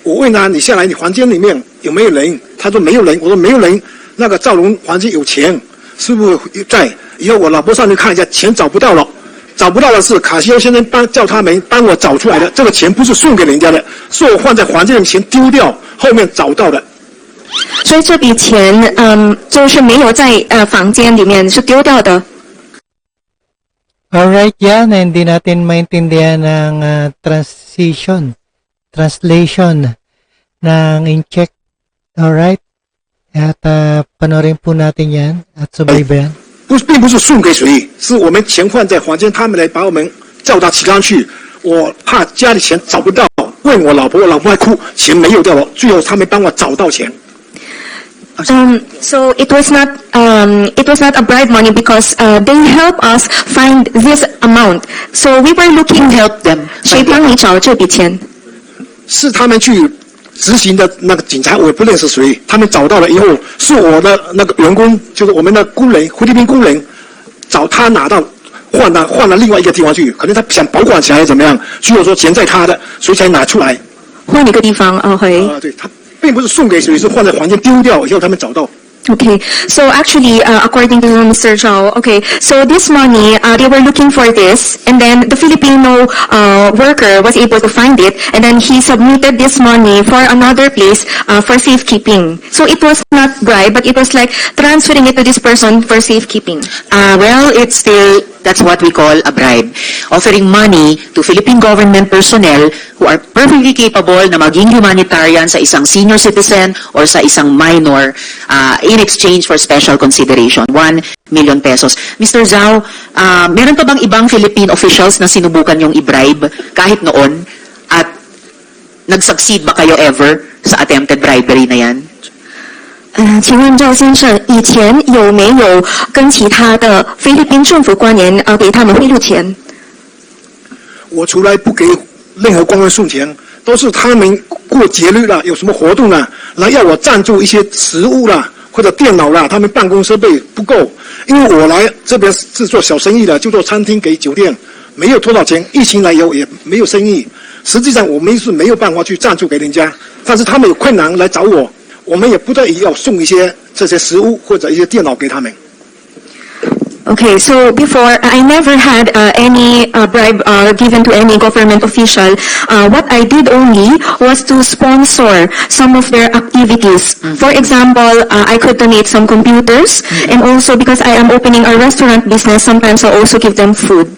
我问她：“你下来，你房间里面有没有人？”她说：“没有人。”我说：“没有人，那个赵龙房间有钱，是不是在？”以后我老婆上去看一下，钱找不到了。找不到的是卡西欧先生叫他们帮我找出来的。这个钱不是送给人家的，是我放在房间里钱丢掉，后面找到的。
所以这笔钱，就是没有在房间里面，是丢掉的。
Alright, yan. Hindi natin maintindihan ng translation ng in-check. Alright? At panoorin po natin yan at subaybayan.
并不是送给谁，是我们钱放在房间，他们来把我们叫到其他去。我怕家里钱找不到，问我老婆，我老婆还哭，钱没有掉了。最后他们帮我找到钱。
So it was not a bribe money because they help us find this amount. So we were looking help them. 谁帮你找这笔钱？
是他们去执行的那个警察，我也不认识谁。他们找到了以后，是我的那个员工，就是我们的工人，菲律宾工人，找他拿到换了另外一个地方去，可能他想保管起来怎么样，所以说钱在他的，所以才拿出来。
换一个地方回。
对，他并不是送给谁，是换在房间丢掉以后他们找到。
Okay, so actually, according to Mr. Zhao, okay, so this money, they were looking for this, and then the Filipino worker was able to find it, and then he submitted this money for another place for safekeeping. So it was not bribe, but it was like transferring it to this person for safekeeping.
Well, it's still, that's what we call a bribe. Offering money to Philippine government personnel who are perfectly capable na maging humanitarian sa isang senior citizen or sa isang minor in exchange for special consideration, 1 million pesos. Mr. Zhao, meron pa bang ibang Philippine officials na sinubukan yung i-bribe kahit noon? At nag-succeed ba kayo ever sa attempted bribery na yan?
请问赵先生，以前有没有跟其他的菲律宾政府官员给他们贿赂钱？
我从来不给任何官员送钱，都是他们过节日啦，有什么活动啦，来要我赞助一些食物啦，或者电脑啦，他们办公设备不够，因为我来这边是做小生意的，就做餐厅给酒店，没有多少钱，疫情来以后也没有生意，实际上我们是没有办法去赞助给人家，但是他们有困难来找我，我们也不得已要送一些这些食物或者一些电脑给他们。
Okay, so before, I never had any bribe given to any government official. What I did only was to sponsor some of their activities. For example, I could donate some computers, and also because I am opening a restaurant business, sometimes I also give them food.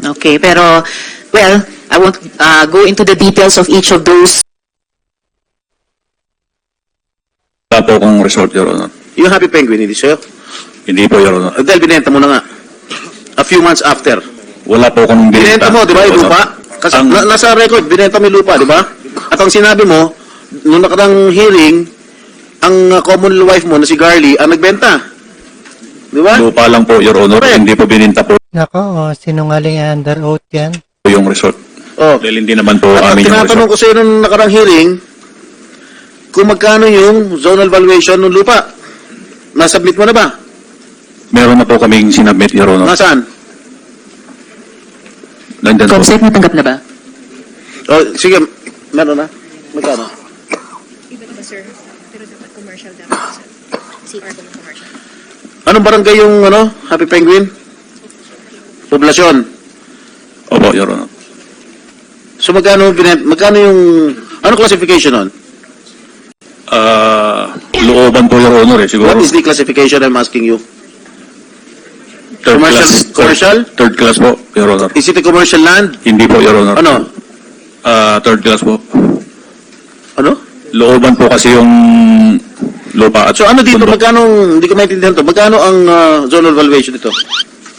Okay, pero, well, I won't go into the details of each of those.
Wala po akong resort, Your Honor.
Yung Happy Penguin, hindi sa'yo?
Hindi po, Your Honor.
Dahil binenta mo na nga. A few months after.
Wala po akong
Binenta mo, di ba, yung lupa? Kasi nasa record, binenta mo yung lupa, di ba? At ang sinabi mo, nung nakarang hearing, ang common wife mo na si Garly ang nagbenta. Di ba?
Lupa lang po, Your Honor.
Correct.
Hindi po bininta po
Nako, sinungaling under oath yan.
yung resort.
Oh.
Dahil hindi naman po
At
amin yung
tinatanong
resort.
ko sa'yo nung nakarang hearing, kung magkano yung zonal valuation ng lupa. Nasubmit mo na ba?
Meron na po kaming sinabmit, Your Honor.
Nasaan?
Nandyan po.
Comsec, natanggap na ba?
Oh, sige, meron na. Magkano?
Iba-iba, sir. Pero dapat commercial dapat, sir. CR ko ng commercial.
Anong barangay yung Happy Penguin? Poblasyon.
Opo, Your Honor.
So magkano yung ano classification nun?
Looban po, Your Honor, siguro.
What is the classification I'm asking you?
Third
commercial-
class.
commercial?
Third class po, Your Honor.
Is it a commercial land?
Hindi po, Your Honor.
Ano?
Third class po.
Ano?
Looban po kasi yung lupa. At
So ano dito,
bundok.
magkano, hindi ko maintindihan to, magkano ang zonal valuation dito?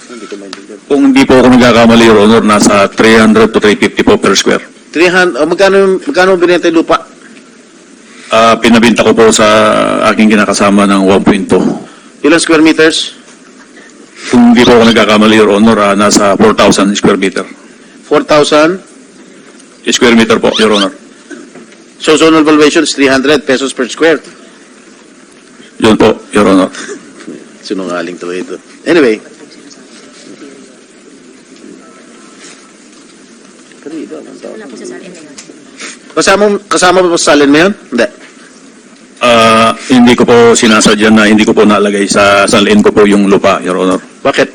Hindi ko maintindihan.
Kung hindi po ako nagkakamali, Your Honor, nasa 300 to 350 po per square.
300, magkano binenta yung lupa?
Pinabinta ko po sa aking kinakasama ng 1.2.
Ilang square meters?
Kung hindi po ako nagkakamali, Your Honor, nasa 4,000 square meter.
4,000?
Square meter po, Your Honor.
So zonal valuation is 300 pesos per square.
Yun po, Your Honor.
Sinungaling talaga ito. Anyway. Kasama ba sa salin mo yun? Hindi.
Hindi ko po sinasadya na hindi ko po nalagay sa salin ko po yung lupa, Your Honor.
Bakit?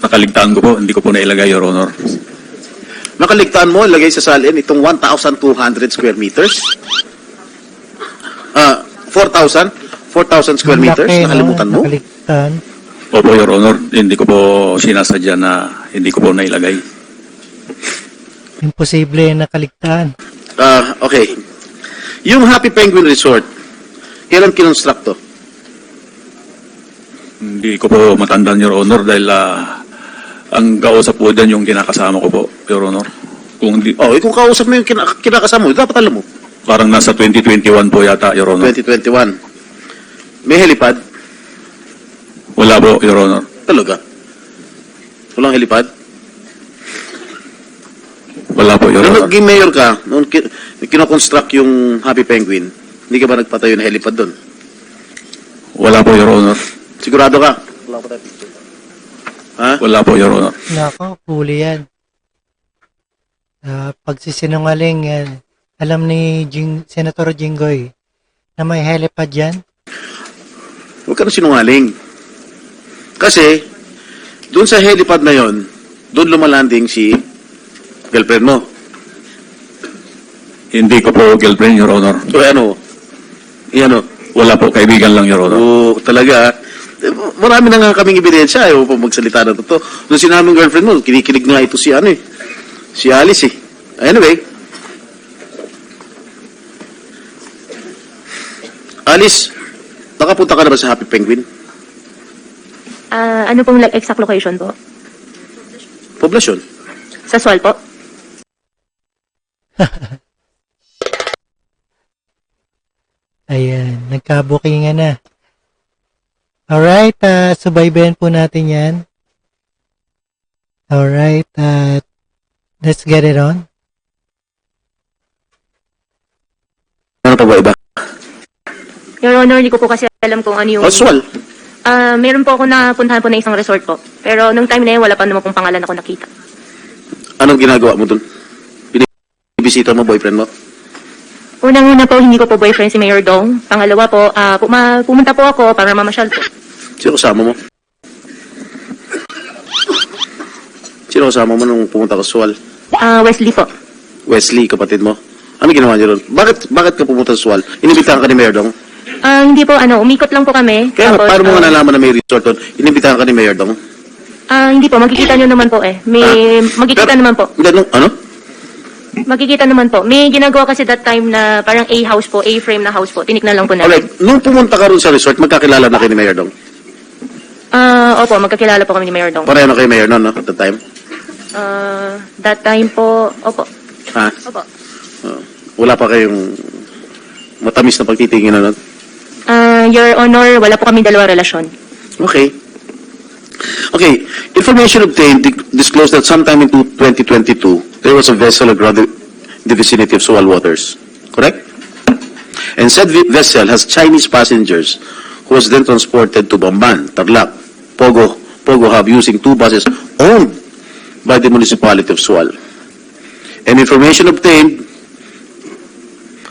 Nakaligtaan ko po, hindi ko po nailagay, Your Honor.
Makaligtaan mo, ilagay sa salin itong 1,200 square meters. 4,000? 4,000 square meters?
Laki, no?
Nakalimutan mo?
Nakaligtaan.
Opo, Your Honor, hindi ko po sinasadya na hindi ko po nailagay.
Imposible nakaligtaan.
Okay. Yung Happy Penguin Resort, kailan kinonstruct to?
Hindi ko po matandaan, Your Honor, dahil ang kausap po dyan yung kinakasama ko po, Your Honor. Kung hindi,
Kung kausap mo yung kinakasama mo, dapat alam mo.
parang nasa 2021 po yata, Your Honor.
2021. May helipad?
Wala po, Your Honor.
Talaga? Walang helipad?
Wala po, Your
Nung
Honor.
naging mayor ka, nung kinoconstruct yung Happy Penguin, hindi ka ba nagpatayo ng helipad doon?
Wala po, Your Honor.
Sigurado ka? Wala ko tayo picture. Ha?
Wala po, Your Honor.
Nako, huli yan. Pagsisinungaling yan. Alam ni Senator Jinggoy na may helipad yan.
Huwag ka na sinungaling. Kasi, doon sa helipad na yon, doon lumalanding si girlfriend mo.
Hindi ko po girlfriend, Your Honor.
So, ano?
Wala po, kaibigan lang, Your Honor.
Oo, talaga. Marami na nga kaming ebidensya. Ayaw po magsalita na totoo. Nung sinaming girlfriend mo, kinikilig nga ito si si Alice eh. Anyway. Alice, nakapunta ka na ba sa Happy Penguin?
Ano pong exact location po?
Poblasyon.
Sa Sual po?
Ayan, nagkabukingan na. Alright, subaybayan po natin yan. Alright, let's get it on.
Ano pa ba iba?
Your Honor, hindi ko po kasi alam kung ano yung...
Sual.
Meron po ako napuntahan po na isang resort po. Pero nung time na yun, wala pa naman pong pangalan ako nakita.
Anong ginagawa mo dun? Binibisita mo boyfriend mo?
Unang-una po, hindi ko po boyfriend si Mayor Dong. Pangalawa po, pumunta po ako para mamasyal po.
Sino kasama mo? Sino kasama mo nung pumunta ka sa Sual?
Wesley po.
Wesley, kapatid mo. Ano ginawa niyo ron? Bakit ka pumunta sa Sual? Inibitahan ka ni Mayor Dong?
Hindi po, umikot lang po kami.
Kaya
Tapos,
paano mo nga nalaman na may resort doon? Inibitahan ka ni Mayor Dong?
Hindi po, magkikita nyo naman po eh. Magkikita naman po.
Ano?
Magkikita naman po. May ginagawa kasi that time na parang A-house po, A-frame na house po. Tiniknan lang po namin.
Alright, nung pumunta ka ron sa resort, magkakilala na kayo ni Mayor Dong?
Opo, magkakilala po kami ni Mayor Dong.
Pareho na kayo Mayor noon, no? At that time?
That time po, opo.
Ha?
Opo.
Wala pa kayong matamis na pagtitingin na nun?
Your Honor, wala po kami dalawa relasyon.
Okay. Information obtained disclosed that sometime in 2022, there was a vessel aground in the vicinity of Sual waters. Correct? And said vessel has Chinese passengers who was then transported to Bamban, Tarlac, Pogo Hub using two buses owned by the municipality of Sual. And information obtained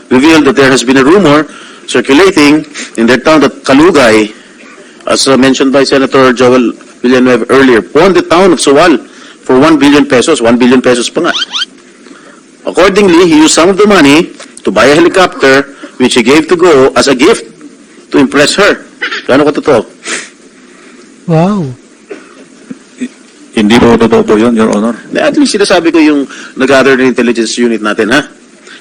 revealed that there has been a rumor circulating in their town that Kalugay, as mentioned by Senator Joel Villanueva earlier, won the town of Sual for 1 billion pesos. 1 billion pesos pa nga. Accordingly, he used some of the money to buy a helicopter which he gave to Go as a gift to impress her. Gano'n ko totoo?
Wow.
Hindi po totoo po yun, Your Honor.
At least sinasabi ko yung nag-gather ng intelligence unit natin, ha?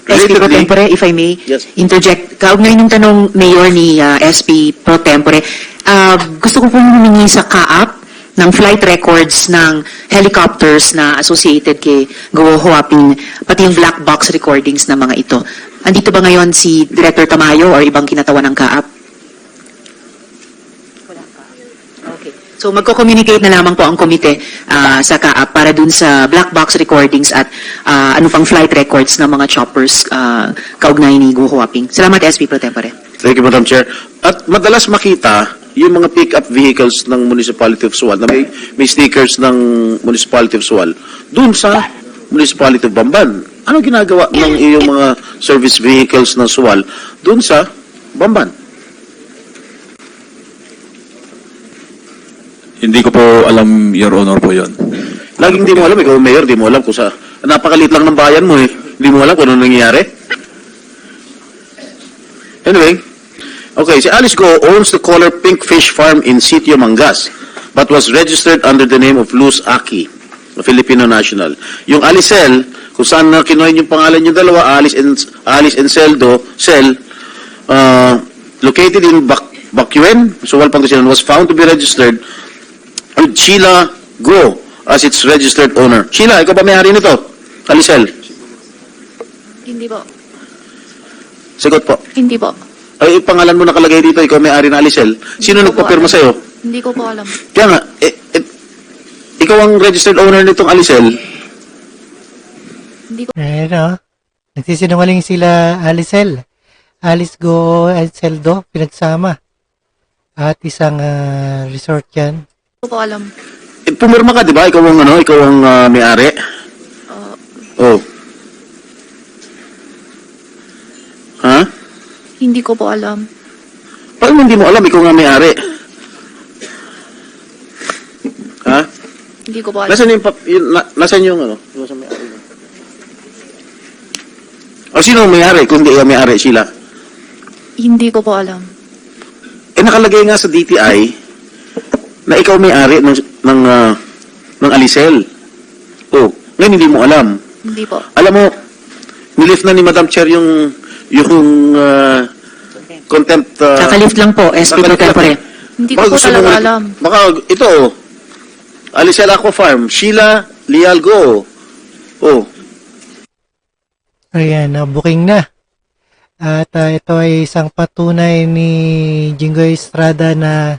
SP Pro Tempore, if I may
Yes.
interject, kaugnay ng tanong mayor ni SP Pro Tempore, gusto ko pong humingi sa kaap ng flight records ng helicopters na associated kay Go Huaping, pati yung black box recordings ng mga ito. Andito ba ngayon si Director Tamayo or ibang kinatawan ng kaap? Okay. So magko-communicate na lamang po ang komite sa kaap para dun sa black box recordings at ano pang flight records ng mga choppers kaugnay ni Go Huaping. Salamat, SP Pro Tempore.
Thank you, Madam Chair. At madalas makita yung mga pick-up vehicles ng Municipality of Sual na may stickers ng Municipality of Sual dun sa Municipality of Bamban. Anong ginagawa ng iyong mga service vehicles ng Sual dun sa Bamban?
Hindi ko po alam, Your Honor po yun.
Laging di mo alam, ikaw mayor, di mo alam kung sa... Napakalit lang ng bayan mo eh. Di mo alam kung ano nangyayari. Anyway, okay, si Alice Go owns the Color Pink Fish Farm in Sitio Mangas, but was registered under the name of Luz Aki, a Filipino national. Yung Alicel, kung saan na kinuha yung pangalan yung dalawa, Alice and Cel, located in Bacuen, Sual, Pangasinan, was found to be registered with Sheila Go as its registered owner. Sheila, ikaw ba may-ari nito? Alicel?
Hindi po.
Sagot po.
Hindi po.
Ay, pangalan mo nakalagay dito, ikaw may-ari na Alicel. Sino nagpapirma sa'yo?
Hindi ko po alam.
Kaya nga, ikaw ang registered owner nitong Alicel.
Ayun, nagsisinungaling sila Alicel. Alice Go at Celdo, pinagsama. At isang resort yan.
Hindi ko po alam.
pumirma ka, di ba? Ikaw ang, may-ari? Oh. Ha?
Hindi ko po alam.
Paano hindi mo alam? Ikaw nga may-ari. Ha?
Hindi ko po alam.
Nasaan yung, Nasaan may-ari? O sino ang may-ari? Kung hindi may-ari, Sheila?
Hindi ko po alam.
Nakalagay nga sa DTI na ikaw may-ari ng Alicel. Oh, ngayon hindi mo alam.
Hindi po.
Alam mo, nilift na ni Madam Chair yung contempt...
Kakalift lang po, SP Pro Tempore.
Hindi ko po talaga alam.
Baka ito, Alicel Aqua Farm, Sheila Lialgo. Oh,
Ayan, booking na. At ito ay isang patunay ni Jinggoy Estrada na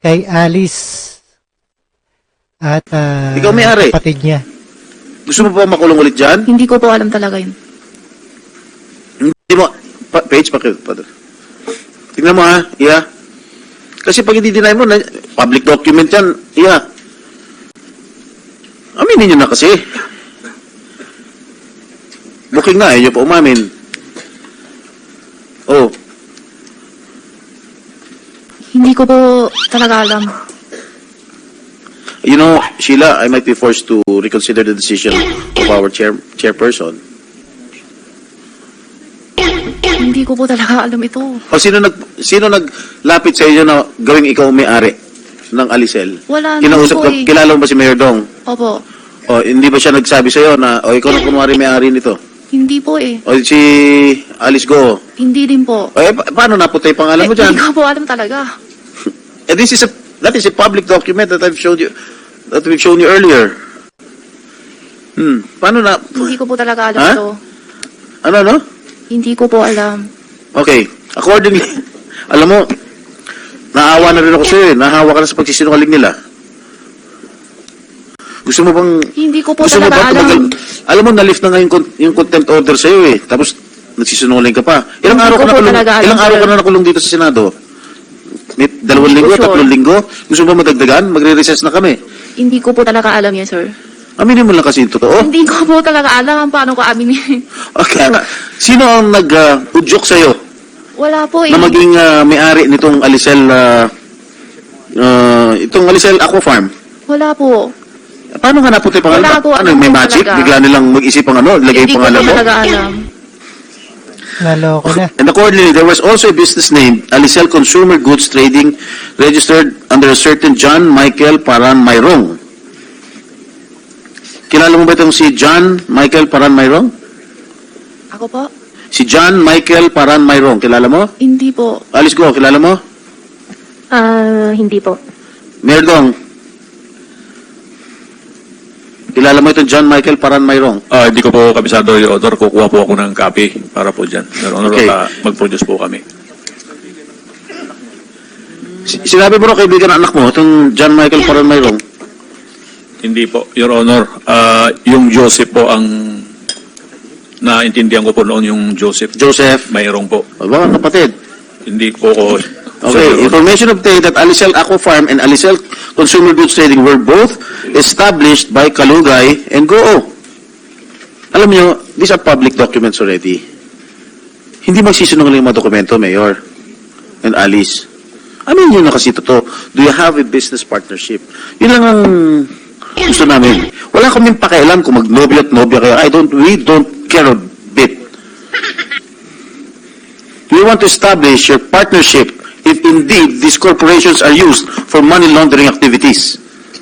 kay Alice at
ikaw may-ari.
kapatid niya.
Gusto mo pa makulong ulit dyan?
Hindi ko po alam talaga yun.
Hindi mo, page, tingnan mo ha, iya. Kasi pag i-deny mo, public document yan, iya. Aminin nyo na kasi. Booking na, nyo pa umamin. Oh.
Hindi ko po talaga alam.
You know, Sheila, I might be forced to reconsider the decision of our chairperson.
Hindi ko po talaga alam ito.
O sino naglapit sa inyo na gawing ikaw may-ari ng Alicel?
Wala naman
Kinausap
po eh.
kilala mo ba si Mayor Dong?
Opo.
O hindi ba siya nagsabi sa iyo na ikaw na kunwari may-ari nito?
Hindi po eh.
O si Alice Go?
Hindi din po.
O paano napunta yung pangalan mo dyan?
Hindi ko po alam talaga.
That is a public document that we've shown you earlier. Paano na?
Hindi ko po talaga alam
Ha?
ito.
Ano?
Hindi ko po alam.
Okay. Accordingly, alam mo, naawa na rin ako sa'yo eh. Nahawa ka na sa pagsisinungaling nila. Gusto mo bang...
Hindi ko po
Gusto mo
talaga
ba
alam.
Alam mo, na-lift na nga yung contempt order sa'yo eh. Tapos, nagsisinungaling ka pa. Ilang
Hindi
araw
ko
ka
po
nakulong?
talaga alam,
Ilang araw
sir.
ka na nakulong dito sa Senado? May 2
Hindi
linggo,
ko sure.
3 linggo? Gusto mo ba madagdagan? Magre-recess na kami.
Hindi ko po talaga alam yan, sir.
Aminin mo lang kasi yung totoo.
Hindi ko po talaga alam paano ko aminin.
Okay. Sino ang nag-udyok sa'yo
Wala po eh.
na maging may-ari nitong Alicel, itong Alicel Aqua Farm?
Wala po.
Paano ka napunta yung pangalan?
Wala po,
Ano,
alam
may
ko
magic?
talaga.
Bigla nilang mag-isip ang lagay
Hindi
yung
ko
pangalan
po
mo?
talaga alam.
Naloko na.
And accordingly, there was also a business name, Alicel Consumer Goods Trading, registered under a certain John Michael Paran Mayrong. Kilala mo ba itong si John Michael Paran Mayrong?
Ako po?
Si John Michael Paran Mayrong, kilala mo?
Hindi po.
Alice Go, kilala mo?
Hindi po.
Mayor Dong, kilala mo itong John Michael Paran Mayrong?
Hindi ko po kabisado, Your Honor. Kukuha po ako ng copy para po dyan. Your Honor,
Okay.
mag-produce po kami.
Sinabi mo na kaibigan ng anak mo, itong John Michael Paran Mayrong?
Hindi po, Your Honor. Yung Joseph po ang naintindihan ko po noon yung Joseph.
Joseph?
Mayroong po.
Mga kapatid.
Hindi po ko...
Okay, information obtained that Alicel Aqua Farm and Alicel Consumer Goods Trading were both established by Kalugay and Goo. Alam niyo, these are public documents already. Hindi magsisinungaling yung mga dokumento, Mayor and Alice. Amin yun na kasi totoo. Do you have a business partnership? Yun lang ang gusto namin. Wala kaming pakialam kung mag-nobya at nobya kayo. We don't care a bit. We want to establish your partnership if indeed these corporations are used for money laundering activities.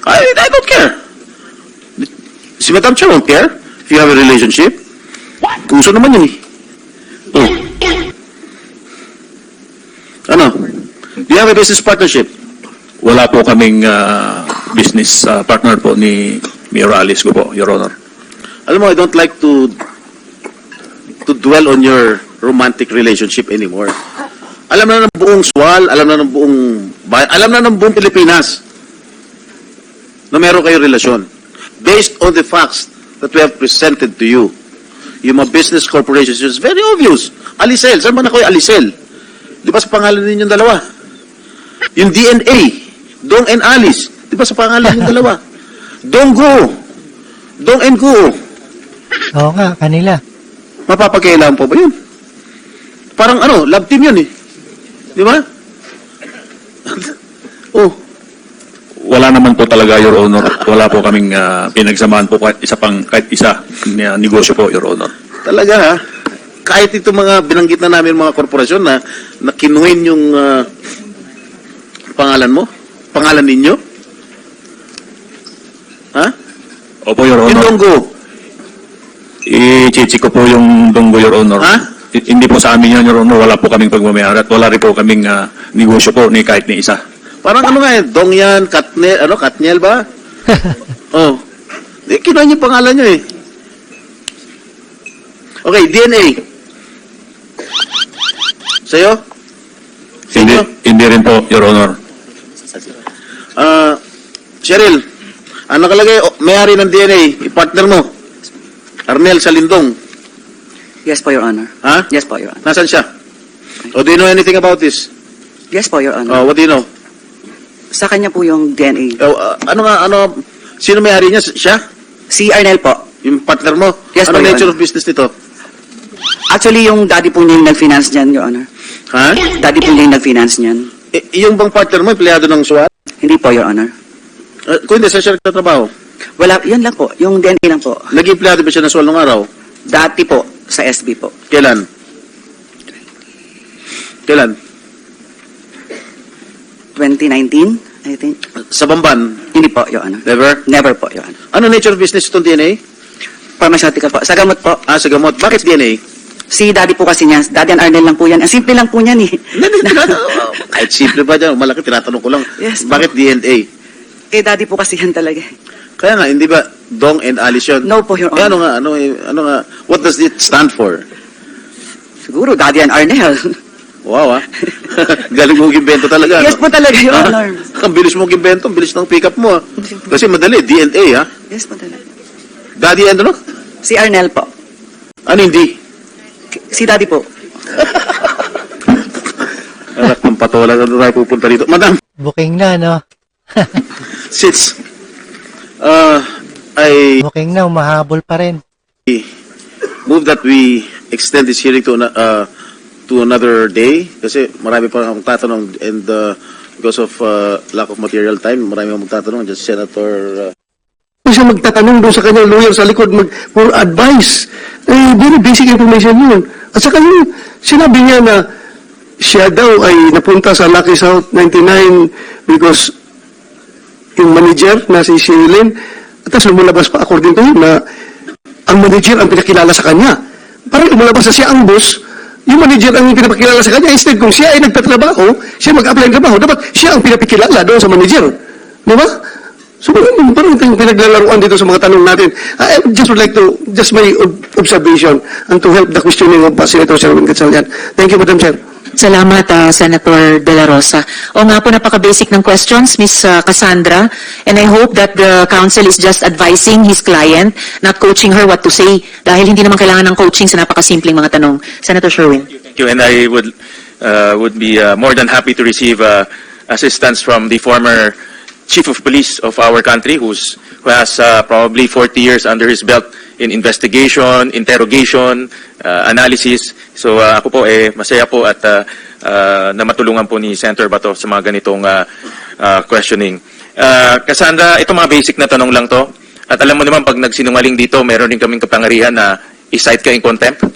I don't care. Si Madam Chair won't care if you have a relationship. Gusto naman yun eh. Oh. Ano? Do you have a business partnership?
Wala po kaming business partner po ni Mayor Alice ko po, Your Honor.
Alam mo, I don't like to dwell on your romantic relationship anymore. Alam na ng buong Sual, alam na ng buong bayan, alam na ng buong Pilipinas na meron kayong relasyon. Based on the facts that we have presented to you, yung mga business corporations, it's very obvious. Alicel, saan ba na kayo Alicel? Di ba sa pangalan ninyong dalawa? Yung DNA, Dong and Alice, di ba sa pangalan ninyong dalawa? Donggo. Dong and Go.
Oo nga, kanila.
Mapapakailan po ba yun? Parang love team yun eh. Di ba? Oh,
Wala naman po talaga, Your Honor. Wala po kaming pinagsamahan po kahit isa na negosyo po, Your Honor.
talaga ha. Kahit itong mga binanggit na namin mga korporasyon na kinuhin yung pangalan mo? Pangalan ninyo? Ha?
Opo, Your
Yung
Honor.
Donggo.
I-check ko po yung Donggo, Your Honor.
Ha?
Hindi po sa amin yun, Your Honor. Wala po kaming pagmamayari at wala rin po kaming negosyo po ni kahit ni isa.
Parang Dong yan, Katniel ba? Oh. Kinuha niyo pangalan niyo eh. Okay, DNA. Sa'yo?
Hindi rin po, Your Honor.
Cheryl, ang nakalagay, may-ari ng DNA, i-partner mo. Arnel Salindong.
Yes po, Your Honor.
Ha?
Yes po, Your Honor.
Nasaan siya? O do you know anything about this?
Yes po, Your Honor.
What do you know?
Sa kanya po yung DNA.
Sino may-ari niya? Siya?
Si Arnel po.
Yung partner mo?
Yes,
Ano
po, Your
nature
Honor.
of business nito?
Actually, yung daddy po niya yung nag-finance niyan, Your Honor.
Ha?
Daddy po niya yung nag-finance niyan.
Yung bang partner mo, empleyado ng SWAT?
Hindi po, Your Honor.
Kung hindi, saan siya nagtatrabaho?
Wala, yun lang po. Yung DNA lang po.
Naging empleyado ba siya ng SWAT nung araw?
Dati po, sa SB po.
Kailan? Kailan?
2019, I think.
Sa Bamban?
Hindi po, Your Honor.
Never?
Never po, Your Honor.
Ano nature of business itong DNA?
Pharmaceutical po. Sa gamot po.
Sa gamot. Bakit DNA?
Si daddy po kasi niya. Daddy and Arnel lang po yan. Ang simple lang po niyan eh.
Kahit simple ba dyan? Malaki, tinatanong ko lang.
Yes, po.
Bakit DNA?
Eh, daddy po kasi yan talaga.
Kaya nga, hindi ba Dong and Alice yun?
No po, Your
Eh,
Honor.
ano nga, what does it stand for?
Siguro, Daddy and Arnel.
Wow, galing mong gimbento talaga.
Yes po talaga, Your
Ha?
Honor.
Ang bilis mong gimbento, ang bilis ng pick up mo. Kasi madali, DNA ha?
Yes po talaga.
Daddy and ano?
Si Arnel po.
Ano hindi?
Si Daddy po.
Anak ng patola, ano tayo pupunta dito? Madam,
Booking na, no?
since I
Booking na, umahabol pa rin.
move that we extend this hearing to another day kasi marami pa akong tatanong and because of lack of material time, marami akong magtatanong. Just Senator
Kung siya magtatanong doon sa kanyang lawyer sa likod for advice, very basic information yun. At saka yung sinabi niya na siya daw ay napunta sa Lucky South 99 because yung manager na si Sherilyn, at tapos lumulabas pa according to him na ang manager ang pinakilala sa kanya. Parang lumulabas na siya ang boss, yung manager ang pinapakilala sa kanya. Instead, kung siya ay nagtatrabaho, siya mag-apply ng trabaho, dapat siya ang pinapakilala doon sa manager. Di ba? So, parang ito yung pinaglalaruan dito sa mga tanong natin. I just would like to, just my observation and to help the questioning of Senator Sherwin Gatchalian. Thank you, Madam Chair.
Salamat, Senator De La Rosa. O nga po, napaka-basic ng questions, Ms. Cassandra, and I hope that the counsel is just advising his client, not coaching her what to say, dahil hindi naman kailangan ng coaching sa napakasimpleng mga tanong. Senator Sherwin.
Thank you, and I would be more than happy to receive assistance from the former Chief of Police of our country who has probably 40 years under his belt in investigation, interrogation, analysis. So ako po masaya po at na matulungan po ni Senator Bato sa mga ganitong questioning. Cassandra, ito mga basic na tanong lang to. At alam mo naman pag nagsinungaling dito, meron din kaming kapangyarihan na i-cite ka in contempt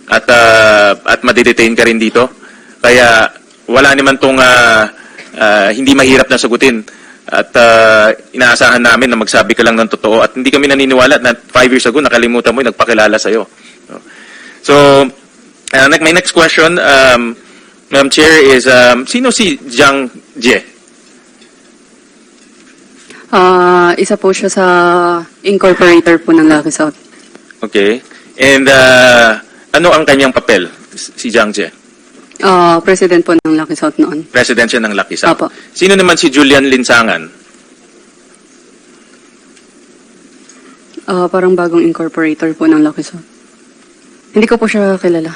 at madidetain ka rin dito. Kaya wala naman tong hindi mahirap na sagutin. At inaasahan namin na magsabi ka lang ng totoo. At hindi kami naniniwala na 5 years ago nakalimutan mo yung nagpakilala sa'yo. So, my next question, Madam Chair, is sino si Jiang Jie?
Isa po siya sa incorporator po ng Lucky South.
Okay. And ano ang kanyang papel, si Jiang Jie?
President po ng Lucky South noon.
President siya ng Lucky South.
Apo.
Sino naman si Julian Linsangan?
Parang bagong incorporator po ng Lucky South. Hindi ko po siya kilala.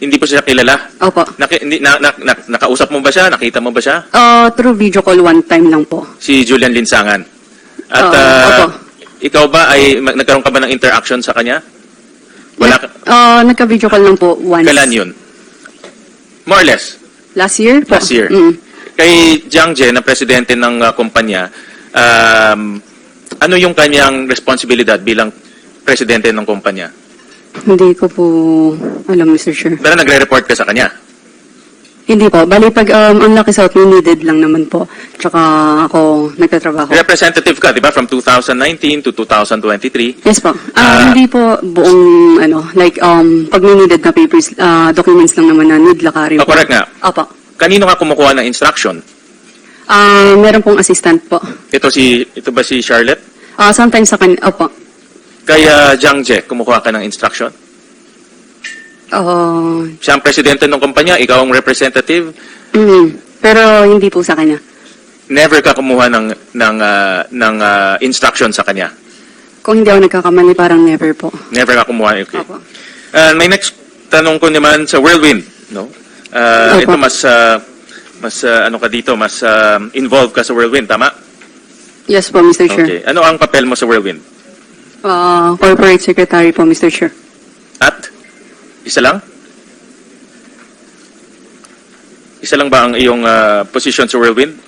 Hindi po siya kilala?
Opo.
Nakausap mo ba siya? Nakita mo ba siya?
Through video call one time lang po.
Si Julian Linsangan. At
Opo.
ikaw ba ay nagkaroon ka ba ng interaction sa kanya? Wala ka,
Nagka-video call lang po once.
kailan yun? More or less.
Last year po.
Last year. Kay Jiang Je, na presidente ng kumpanya, ano yung kanyang responsibilidad bilang presidente ng kumpanya?
Hindi ko po alam, Mr. Chair.
Pero nagre-report ka sa kanya.
Hindi po. Bali, pag ang Lucky South, needed lang naman po. Tsaka ako nagtatrabaho.
Representative ka, di ba? From 2019 to 2023.
Yes po. Hindi po buong, pag needed na papers, documents lang naman na need lakarin po.
Correct nga.
Opo.
Kanino ka kumukuha ng instruction?
Meron pong assistant po.
Ito ba si Charlotte?
Sometimes sa kanya, opo.
Kaya Jiang Je, kumukuha ka ng instruction? Siya ang presidente ng kumpanya, ikaw ang representative.
Pero hindi po sa kanya.
Never ka kumuha ng instruction sa kanya.
Kung hindi ako nagkakamali, parang never po.
Never ka kumuha. Okay.
Opo.
May next tanong ko naman sa Whirlwind, no? Ito mas ano ka dito, mas involved ka sa Whirlwind, tama?
Yes po, Mr. Chair.
Okay. Ano ang papel mo sa Whirlwind?
Corporate Secretary po, Mr. Chair.
At isa lang? Isa lang ba ang iyong position sa Whirlwind?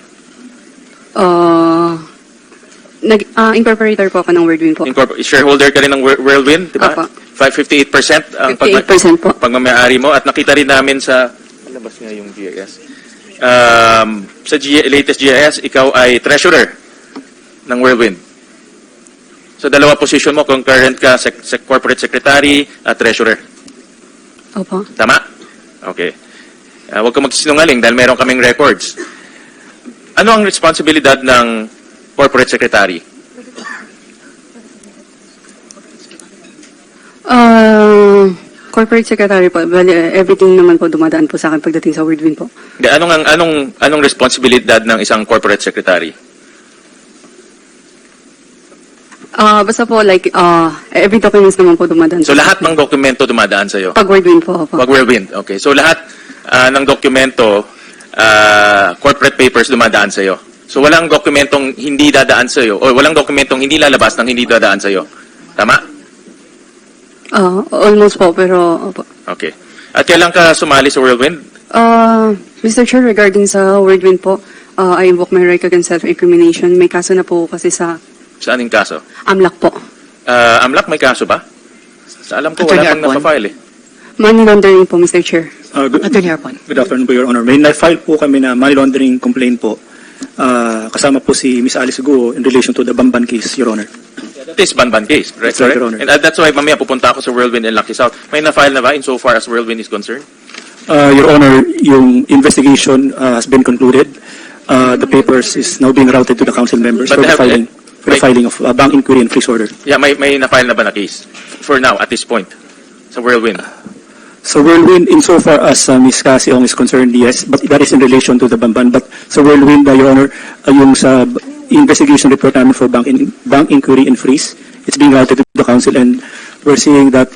Incorporator po ako ng Whirlwind po.
Shareholder ka rin ng Whirlwind, di ba?
Opo.
58% ang
58% po.
pagmamayari mo. At nakita rin namin sa, labas nga yung GIS. Sa latest GIS, ikaw ay treasurer ng Whirlwind. So, dalawa position mo, concurrent ka, corporate secretary at treasurer.
Opo.
Tama? Okay. Huwag ka magsisinungaling dahil meron kaming records. Ano ang responsibilidad ng corporate secretary?
Corporate Secretary po. Bali, everything naman po dumadaan po sa akin pagdating sa Whirlwind po.
Hindi, anong responsibilidad ng isang corporate secretary?
Basta po, every documents naman po dumadaan.
So, lahat ng dokumento dumadaan sa'yo?
Pag Whirlwind po. Opo.
Pag Whirlwind, okay. So, lahat ng dokumento, corporate papers dumadaan sa'yo. So, walang dokumentong hindi dadaan sa'yo o walang dokumentong hindi lalabas ng hindi dadaan sa'yo. Tama?
Almost po, pero opo.
Okay. At kailan ka sumali sa Whirlwind?
Mr. Chair, regarding sa Whirlwind po, I invoke my right against self-incrimination. May kaso na po kasi sa
Saan yung kaso?
AMLAC po.
AMLAC may kaso ba? Sa alam ko, wala pang napafile eh.
Money laundering po, Mr. Chair.
Good afternoon po, Your Honor. May na-file po kami na money laundering complaint po. Kasama po si Ms. Alice Guo in relation to the Bamban case, Your Honor.
That is Banban case, right?
That's right, Your Honor.
And that's why mamaya pupunta ako sa Whirlwind and Lucky South. May na-file na ba insofar as Whirlwind is concerned?
Your Honor, yung investigation has been concluded. The papers is now being routed to the council members
But
for the filing of bank inquiry and freeze order.
Yeah, may na-file na ba na case? For now, at this point, sa Whirlwind.
So Whirlwind, insofar as Ms. Casiong is concerned, yes, but that is in relation to the Bamban. But sa Whirlwind, Your Honor, yung sa investigation report namin for bank inquiry and freeze, it's being routed to the council, and we're seeing that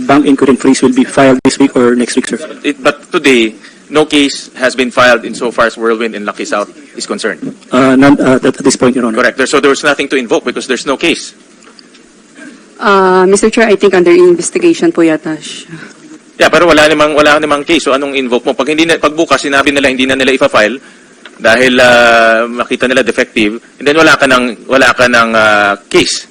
bank inquiry and freeze will be filed this week or next week, sir.
But today, no case has been filed insofar as Whirlwind and Lucky South is concerned.
None at this point, Your Honor.
Correct. So there's nothing to invoke because there's no case.
Mr. Chair, I think under investigation po yata siya.
Yeah, pero wala namang case. So anong invoke mo? Pag bukas sinabi nila hindi na nila ifa-file dahil makita nila defective, and then wala ka ng case.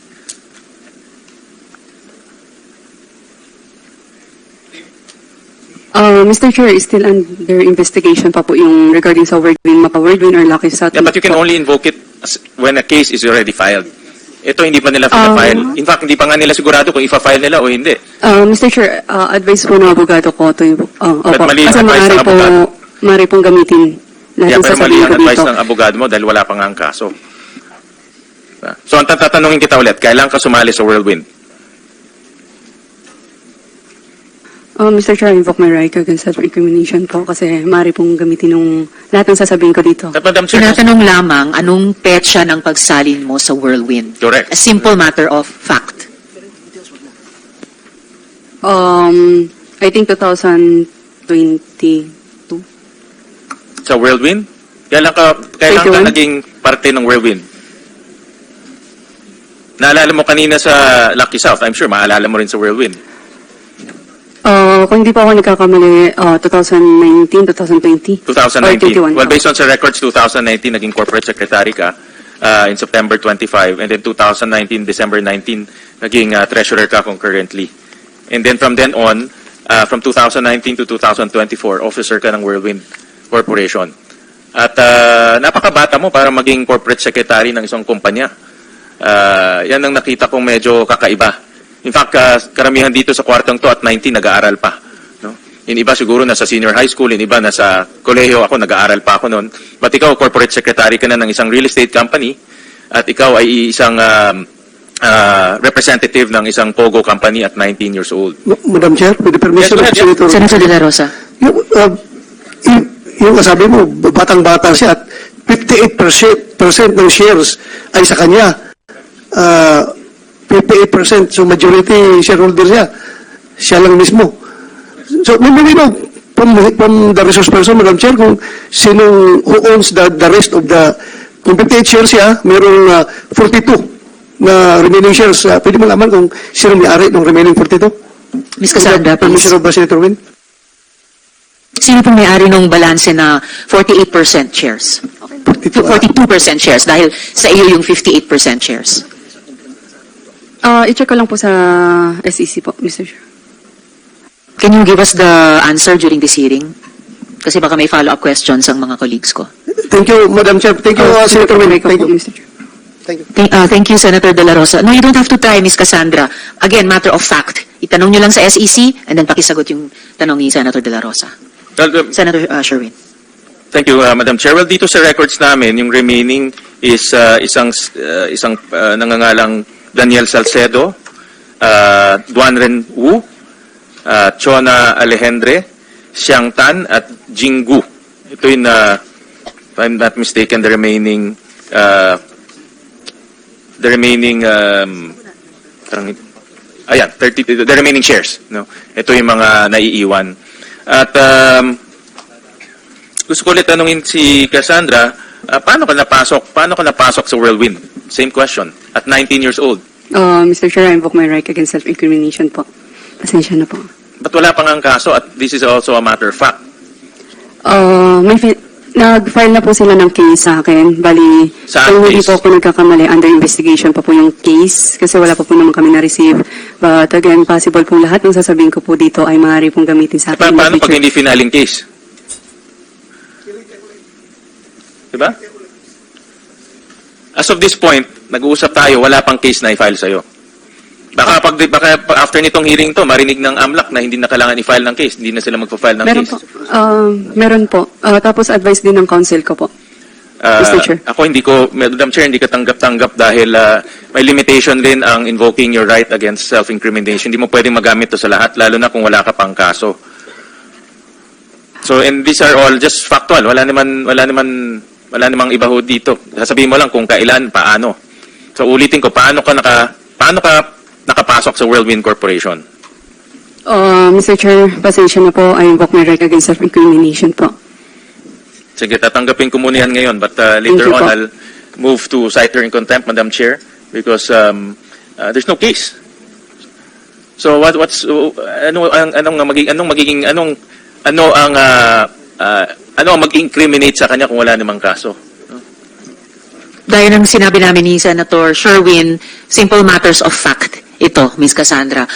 Mr. Chair, is still under investigation pa po yung regarding sa Whirlwind or Lucky South.
Yeah, but you can only invoke it when a case is already filed. Ito hindi pa nila file. In fact, hindi pa nga nila sigurado kung ifa-file nila o hindi.
Mr. Chair, advice po ng abogado ko to yung
But mali ang
kasi
advice ng abogado.
maaari pong gamitin.
Yeah, pero mali ang advice
dito.
ng abogado mo dahil wala pa nga ang kaso. So, ang tatanungin kita ulit, kailan ka sumali sa Whirlwind?
Mr. Chair, I invoke my right against self-incrimination po kasi maaari pong gamitin ng lahat ng sasabihin ko dito.
Madam Chair,
Tinatanong lamang anong petsa ng pagsalin mo sa Whirlwind.
correct.
A simple matter of fact.
I think 2022.
Sa Whirlwind? Kailan ka
21?
naging parte ng Whirlwind? Naalala mo kanina sa Lucky South, I'm sure maalala mo rin sa Whirlwind.
Kung hindi pa ako nagkakamali, 2019, 2020.
2019. Well, based on sa records, 2019, naging corporate secretary ka in September 25. And then 2019, December 19, naging treasurer ka concurrently. And then from then on, from 2019 to 2024, officer ka ng Whirlwind Corporation. At napakabata mo para maging corporate secretary ng isang kumpanya. Yan ang nakita kong medyo kakaiba. In fact, karamihan dito sa kwartong to at 19 nag-aaral pa. No? Yung iba siguro nasa senior high school, yung iba nasa kolehiyo, ako nag-aaral pa ako noon. But ikaw, corporate secretary ka na ng isang real estate company at ikaw ay isang representative ng isang Pogo company at 19 years old.
Madam Chair, with the permission
Yes, go ahead,
of Senator...
Senator De La Rosa.
Yung sabi mo, batang-bata siya at 58% ng shares ay sa kanya. 58%, so majority shareholder siya. Siya lang mismo. So, maybe from the resource person, Madam Chair, kung who owns the rest of the, kung 58 shares siya, mayroong 42 na remaining shares. Pwede mo laman kung sino may-ari ng remaining 42?
Ms. Cassandra, please.
Permission of Senator Win?
Sino pong may-ari ng balanse na 48% shares? 42% shares dahil sa iyo yung 58% shares.
I-check ko lang po sa SEC po, Mr. Chair.
Can you give us the answer during this hearing? Kasi baka may follow-up questions ang mga colleagues ko.
Thank you, Madam Chair. Thank you, Senator Win. Thank you.
Mr. Chair.
Thank you.
Thank you, Senator De La Rosa. No, you don't have to try, Ms. Cassandra. Again, matter of fact. Itanong nyo lang sa SEC and then pakisagot yung tanong ni Senator De La Rosa. Senator Sherwin.
Thank you, Madam Chair. Well, dito sa records namin, yung remaining is isang nangangalang Daniel Salcedo, Duanren Wu, Chona Alejandre, Xiang Tan, at Jinggu. Ito yung, if I'm not mistaken, the remaining the remaining shares. No? Ito yung mga naiiwan. At gusto ko ulit tanungin si Cassandra, paano ka napasok sa Whirlwind? Same question. At 19 years old.
Mr. Chair, I invoke my right against self-incrimination po. Pasensya na po.
But wala pang ang kaso at this is also a matter of fact.
Nag-file na po sila ng case sa akin. Bali,
Saan
kung hindi
case?
po ako nagkakamali, under investigation pa po yung case kasi wala pa po naman kami na-receive. But again, possible po lahat ng sasabihin ko po dito ay maaari pong gamitin sa akin.
Paano pag hindi finaling case? Diba? As of this point, nag-uusap tayo, wala pang case na i-file sa'yo. Baka after nitong hearing to, marinig ng AMLAC na hindi na kailangan i-file ng case, hindi na sila magpa-file ng
Meron
case.
po. Meron po. Tapos advice din ng counsel ko po. Mr. Chair.
Ako hindi ko, Madam Chair, hindi ka tanggap-tanggap dahil may limitation din ang invoking your right against self-incrimination. Hindi mo pwedeng magamit to sa lahat, lalo na kung wala ka pang kaso. So, and these are all just factual. Wala namang iba ho dito. Sasabihin mo lang kung kailan, paano. So, ulitin ko, paano ka nakapasok sa Whirlwind Corporation?
Mr. Chair, pasensya na po. I invoke my right against self-incrimination po.
Sige, tatanggapin ko muna yan ngayon. But later on, I'll move to cite her in contempt, Madam Chair, because there's no case. So ano ang mag-incriminate sa kanya kung wala namang kaso?
Dahil ng sinabi namin ni Senator Sherwin, simple matters of fact. Ito, Ms. Cassandra.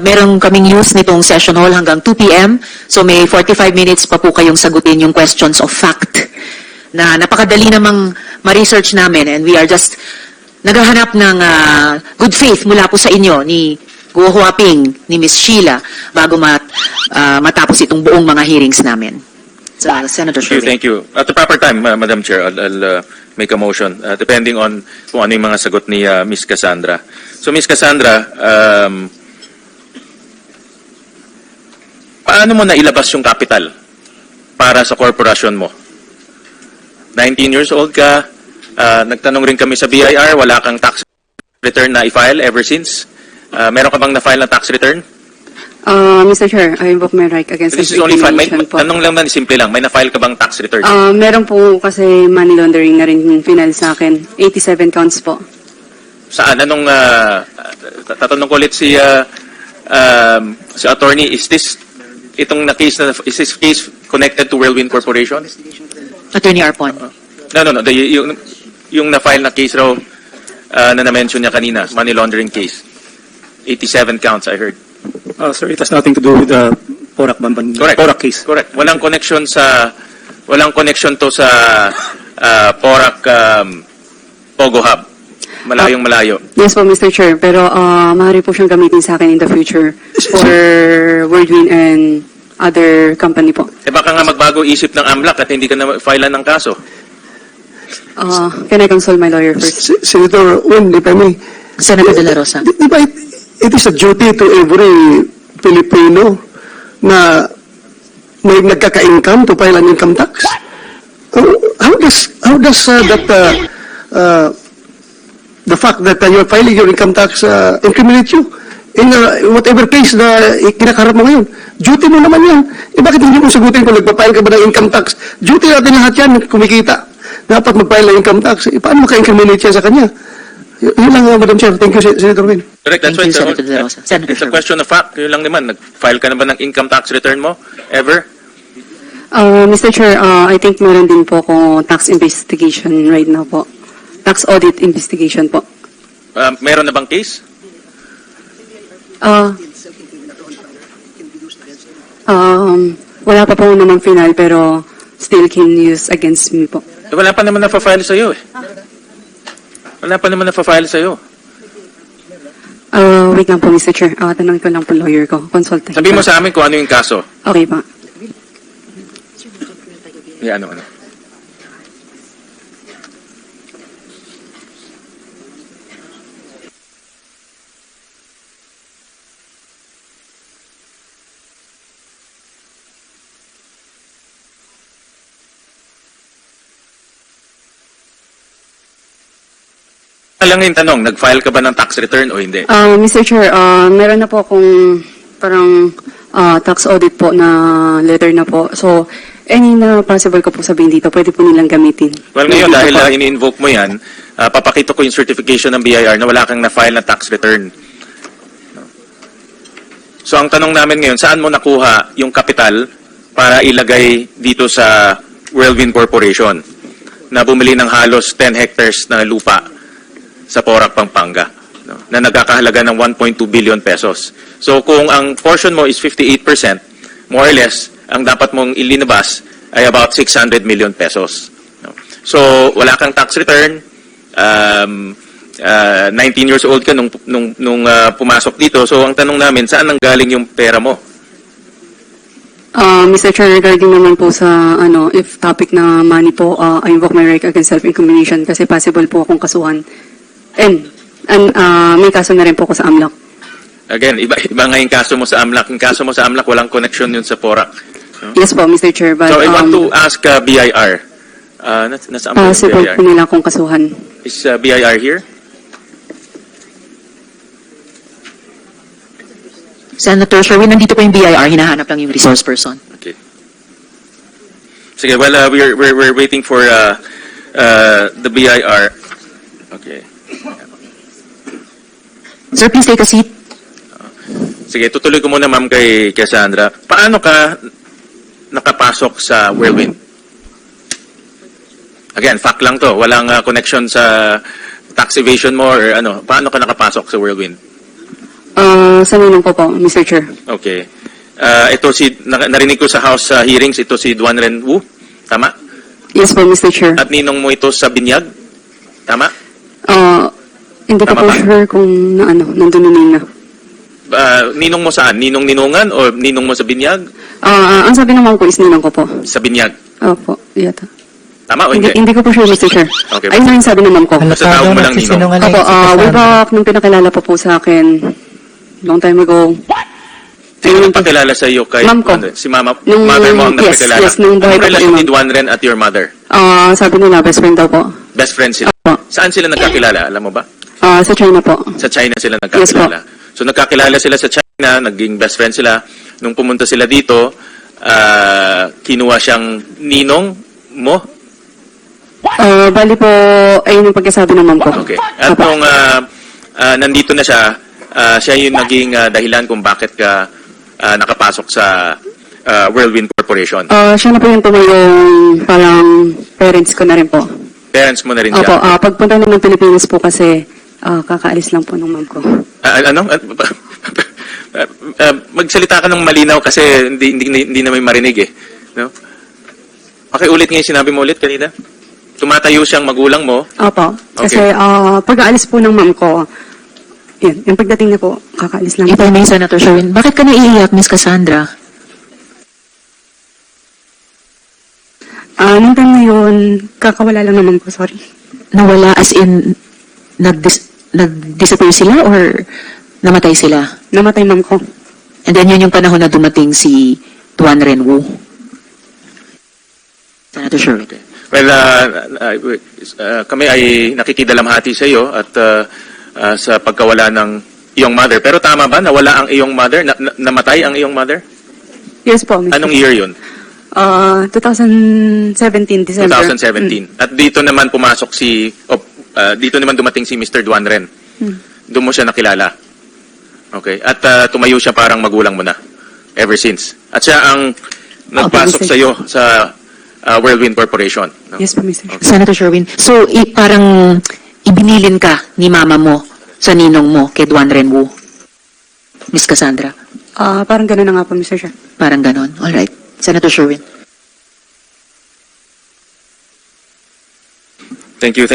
Meron kaming use nitong session hall hanggang 2 p.m. So may 45 minutes pa po kayong sagutin yung questions of fact na napakadali namang ma-research namin and we are just naghahanap ng good faith mula po sa inyo ni Guo Huaping, ni Ms. Sheila bago matapos itong buong mga hearings namin. So, Senator Sherwin.
Thank you. At the proper time, Madam Chair, I'll make a motion depending on kung ano yung mga sagot ni Ms. Cassandra. So, Ms. Cassandra, paano mo nailabas yung capital para sa korporasyon mo? 19 years old ka, nagtanong rin kami sa BIR, wala kang tax return na i-file ever since. Meron ka bang na-file na tax return?
Mr. Chair, I invoke my right against
This is only file.
self-incrimination po.
Tanong lang simple lang, may na-file ka bang tax return?
Meron po kasi money laundering na rin yung final sa akin. 87 counts po.
Saan? Anong, tatanong ko ulit si attorney, is this case connected to Whirlwind Corporation?
Attorney Arpon.
No. Yung na-file na case raw na na-mention niya kanina, money laundering case. 87 counts, I heard.
Sir, it has nothing to do with the Porac Bamban
Correct.
Porac case.
Correct. Walang connection to sa Porac Pogo Hub. Malayong malayo.
Yes po, Mr. Chair. Pero maaari po siyang gamitin sa akin in the future for Whirlwind and other company po.
Baka nga magbago isip ng AMLAC at hindi ka na filean ng kaso.
Can I consult my lawyer first?
Senator Win, if I may.
Senator De La Rosa.
Di ba it is a duty to every Filipino na may nagkaka-income to file an income tax? How does the fact that you're filing your income tax incriminate you in whatever case na kinakaharap mo ngayon? Duty mo naman yan. Bakit hindi mo sagutin kung nagpa-file ka ba ng income tax? Duty natin lahat yan, kumikita. Dapat mag-file ng income tax. Paano maka-incriminate yan sa kanya? Yun lang, Madam Chair. Thank you, Senator Win.
Correct, that's
Thank you,
right.
Senator De La Rosa. Senator
It's a question of fact. Yun lang naman. Nag-file ka na ba ng income tax return mo? Ever?
Mr. Chair, I think meron din po akong tax investigation right now po. Tax audit investigation po.
Meron na bang case?
Wala pa po naman final pero still can use against me po.
Wala pa naman na-file sa'yo eh. Wala pa naman na-file sa'yo.
Wait lang po, Mr. Chair. Tanong ko lang po lawyer ko. Consult.
Sabihin mo sa amin kung ano yung kaso.
Okay pa.
Ano. Lang yung tanong, nag-file ka ba ng tax return o hindi?
Mr. Chair, meron na po akong parang tax audit po na letter na po. So, any na possible ko po sabihin dito, pwede po nilang gamitin.
Well, ngayon, dahil ini-invoke mo yan, papakita ko yung certification ng BIR na wala kang na-file na tax return. So, ang tanong namin ngayon, saan mo nakuha yung kapital para ilagay dito sa Whirlwind Corporation na bumili ng halos 10 hectares na lupa sa Porac, Pampanga, na nagkakahalaga ng 1.2 billion pesos. So kung ang portion mo is 58%, more or less, ang dapat mong ilinabas ay about 600 million pesos. So wala kang tax return, 19 years old ka nung pumasok dito. So ang tanong namin, saan nanggaling yung pera mo?
Mr. Chair, regarding naman po sa if topic na money po, I invoke my right against self-incrimination kasi possible po akong kasuhan. And may kaso na rin po ko sa AMLAC.
Again, iba nga yung kaso mo sa AMLAC. Yung kaso mo sa AMLAC, walang connection yun sa Porac.
Yes po, Mr. Chair. But,
so I want to ask BIR. Nasa AMLAC
possible
BIR.
po nila akong kasuhan.
Is BIR here?
Senator Sherwin, nandito po yung BIR, hinahanap lang yung resource person.
Okay. Sige, well, we're waiting for the BIR. Okay.
Sir, please take a seat.
Sige, tutuloy ko muna, ma'am, kay Sandra. Paano ka nakapasok sa Whirlwind? Again, fact lang to. Walang connection sa tax evasion mo or ano. Paano ka nakapasok sa Whirlwind?
Sa ninong ko po, Mr. Chair.
Okay. Ito narinig ko sa House hearings, ito si Duan Ren Wu. Tama?
Yes po, Mr. Chair.
At ninong mo ito sa Binyag? Tama?
Hindi ko
Tama
po
ba?
sure kung nandun ni Nina.
Ninong mo saan? Ninong-ninungan o ninong mo sa Binyag?
Ang sabi naman ko is ninong ko po.
Sa Binyag?
Opo, yata.
Tama o hindi?
Hindi ko po sure, Mr. Chair.
Okay.
Ayun na yung sabi naman ko.
Basta tawag mo lang ninong.
Opo, way back nung pinakilala po sa akin, long time ago.
Sino nagpakilala sa iyo kay
Ma'am ko.
si mama,
Nung-
mother mo ang
yes,
nagpakilala?
yes, nung buhay
Anong
pa po
relasyon
yung
ni Duan Ren at your mother?
Sabi nila, best friend daw po.
Best friends sila. Saan sila nagkakilala? Alam mo ba?
Sa China po.
Sa China sila nagkakilala. So nagkakilala sila sa China, naging best friend sila. Nung pumunta sila dito, kinuha siyang ninong mo.
Bali po, ayun yung pagkasabi ng mom ko.
Okay. At nung nandito na siya, siya yung naging dahilan kung bakit ka nakapasok sa Whirlwind Corporation.
Siya na po yung tumayong parang parents ko na rin po.
Parents mo na rin
Opo,
siya.
pagpunta na ng Pilipinas po kasi kakaalis lang po ng mom ko.
Ano? Magsalita ka ng malinaw kasi hindi na may marinig eh. No? Pakiulit nga yung sinabi mo ulit kanina. Tumatayo siyang magulang mo.
Opo, kasi pag-aalis po ng mom ko, yun, yung pagdating na po, kakaalis lang
If
po.
I may, Senator Sherwin, bakit ka naiiyak, Miss Cassandra?
Nung time na yun, kakawala lang naman ko, sorry.
Nawala as in, nag-disappear sila or namatay sila?
Namatay mom ko.
And then yun yung panahon na dumating si Duan Renwu. Senator Sherwin.
Okay. Well, kami ay nakikidalamhati sa iyo at sa pagkawala ng iyong mother. Pero tama ba, nawala ang iyong mother? Namatay ang iyong mother?
Yes po, Mr.
Anong year yun?
2017, December.
2017. At dito naman pumasok dito naman dumating si Mr. Duan Ren. Doon mo siya nakilala. Okay. At tumayo siya parang magulang mo na ever since. At siya ang nagpasok sa iyo sa Whirlwind Corporation. No?
Yes po, Mr.
Okay.
Senator Sherwin, so parang ibinilin ka ni mama mo sa ninong mo kay Duan Renwu, Miss Cassandra?
Parang gano'n na nga po, Mr. Chair.
Parang ganon. Alright. Senator Sherwin.
Thank you,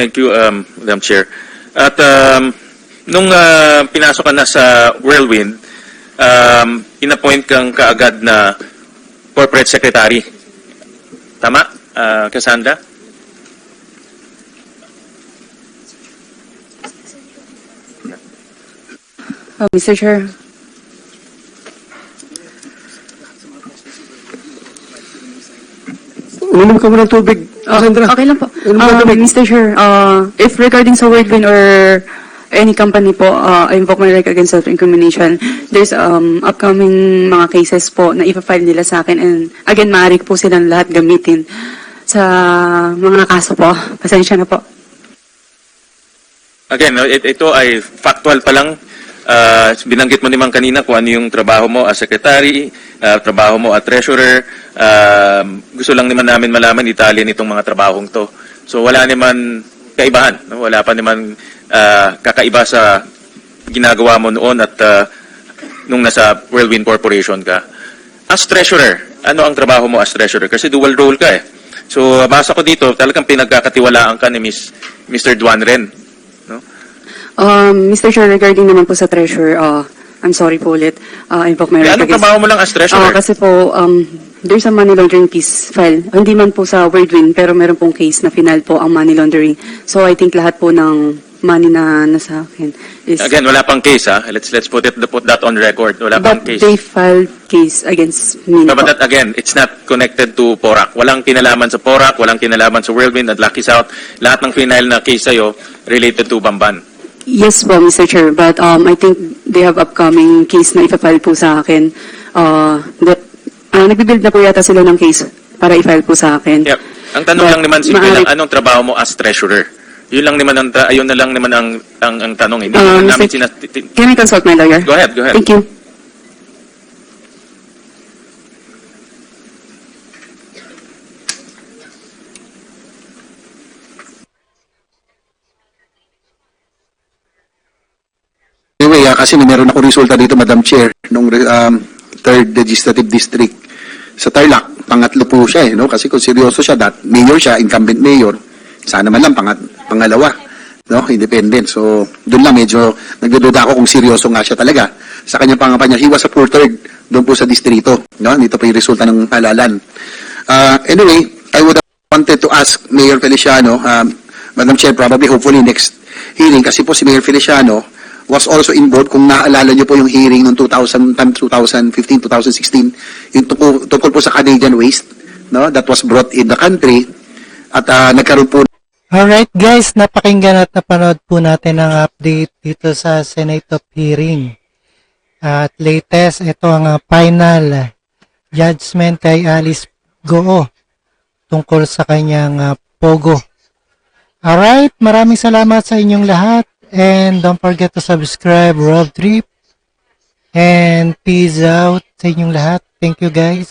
Madam Chair. At nung pinasok ka na sa Whirlwind, inappoint kang kaagad na corporate secretary. Tama, Cassandra?
Mr. Chair.
Uminom ka mo ng tubig, Cassandra.
Okay lang po.
Uminom ka ng tubig.
Mr. Chair, if regarding sa Whirlwind or any company po, I invoke my right against self-incrimination. There's upcoming mga cases po na ipa-file nila sa akin and again, maaari po silang lahat gamitin sa mga kaso po. Pasensya na po.
Again, ito ay factual pa lang. Binanggit mo naman kanina kung ano yung trabaho mo as secretary, trabaho mo as treasurer. Gusto lang naman namin malaman Italian itong mga trabahong to. So wala naman kaibahan. No? Wala pa naman kakaiba sa ginagawa mo noon at nung nasa Whirlwind Corporation ka. As treasurer, ano ang trabaho mo as treasurer? Kasi dual role ka eh. So basa ko dito, talagang pinagkakatiwalaan ka ni Mr. Duan Ren. No?
Mr. Chair, regarding naman po sa treasurer, I'm sorry po ulit. I invoke my right
Anong trabaho mo lang as treasurer?
Kasi po, there's a money laundering case file. Hindi man po sa Whirlwind, pero meron pong case na final po ang money laundering. So I think lahat po ng money na nasa akin is...
Again, wala pang case ha. Let's put that on record. Wala pang
But
case.
they filed case against me
But
po.
that again, it's not connected to PORAC. Walang kinalaman sa PORAC, walang kinalaman sa Whirlwind at Lucky South. Lahat ng final na case sa'yo related to Bamban.
Yes po, Mr. Chair. But I think they have upcoming case na ipafile po sa akin. Nagbibuild na po yata sila ng case para i-file po sa akin.
Yep. Ang tanong lang naman simple lang, anong trabaho mo as treasurer? Yun lang naman ayun na lang naman ang tanong. Hindi naman namin
Can I consult my lawyer?
Go ahead.
Thank you.
Anyway, kasi meron ako resulta dito, Madam Chair, nung 3rd Legislative District sa Tarlac. Pangatlo po siya no? Kasi kung seryoso siya, mayor siya, incumbent mayor. Sana man lang pangalawa, no? Independent. So, doon lang medyo nagdududa ako kung seryoso nga siya talaga. Sa kanyang pangampanya, he was a 4/3 doon po sa distrito, no? Dito po yung resulta ng halalan. Anyway, I would have wanted to ask Mayor Feliciano, Madam Chair, probably hopefully next hearing, kasi po si Mayor Feliciano was also involved, kung naaalala niyo po yung hearing noong 2015, 2016, yung tungkol po sa Canadian waste, no? That was brought in the country at nagkaroon po.
Alright guys, napakinggan at napanood po natin ang update dito sa Senate of Hearing. At latest, ito ang final judgment kay Alice Goo tungkol sa kanyang pogo. Alright, maraming salamat sa inyong lahat And don't forget to subscribe, Rob Trip. And peace out sa inyong lahat. Thank you guys.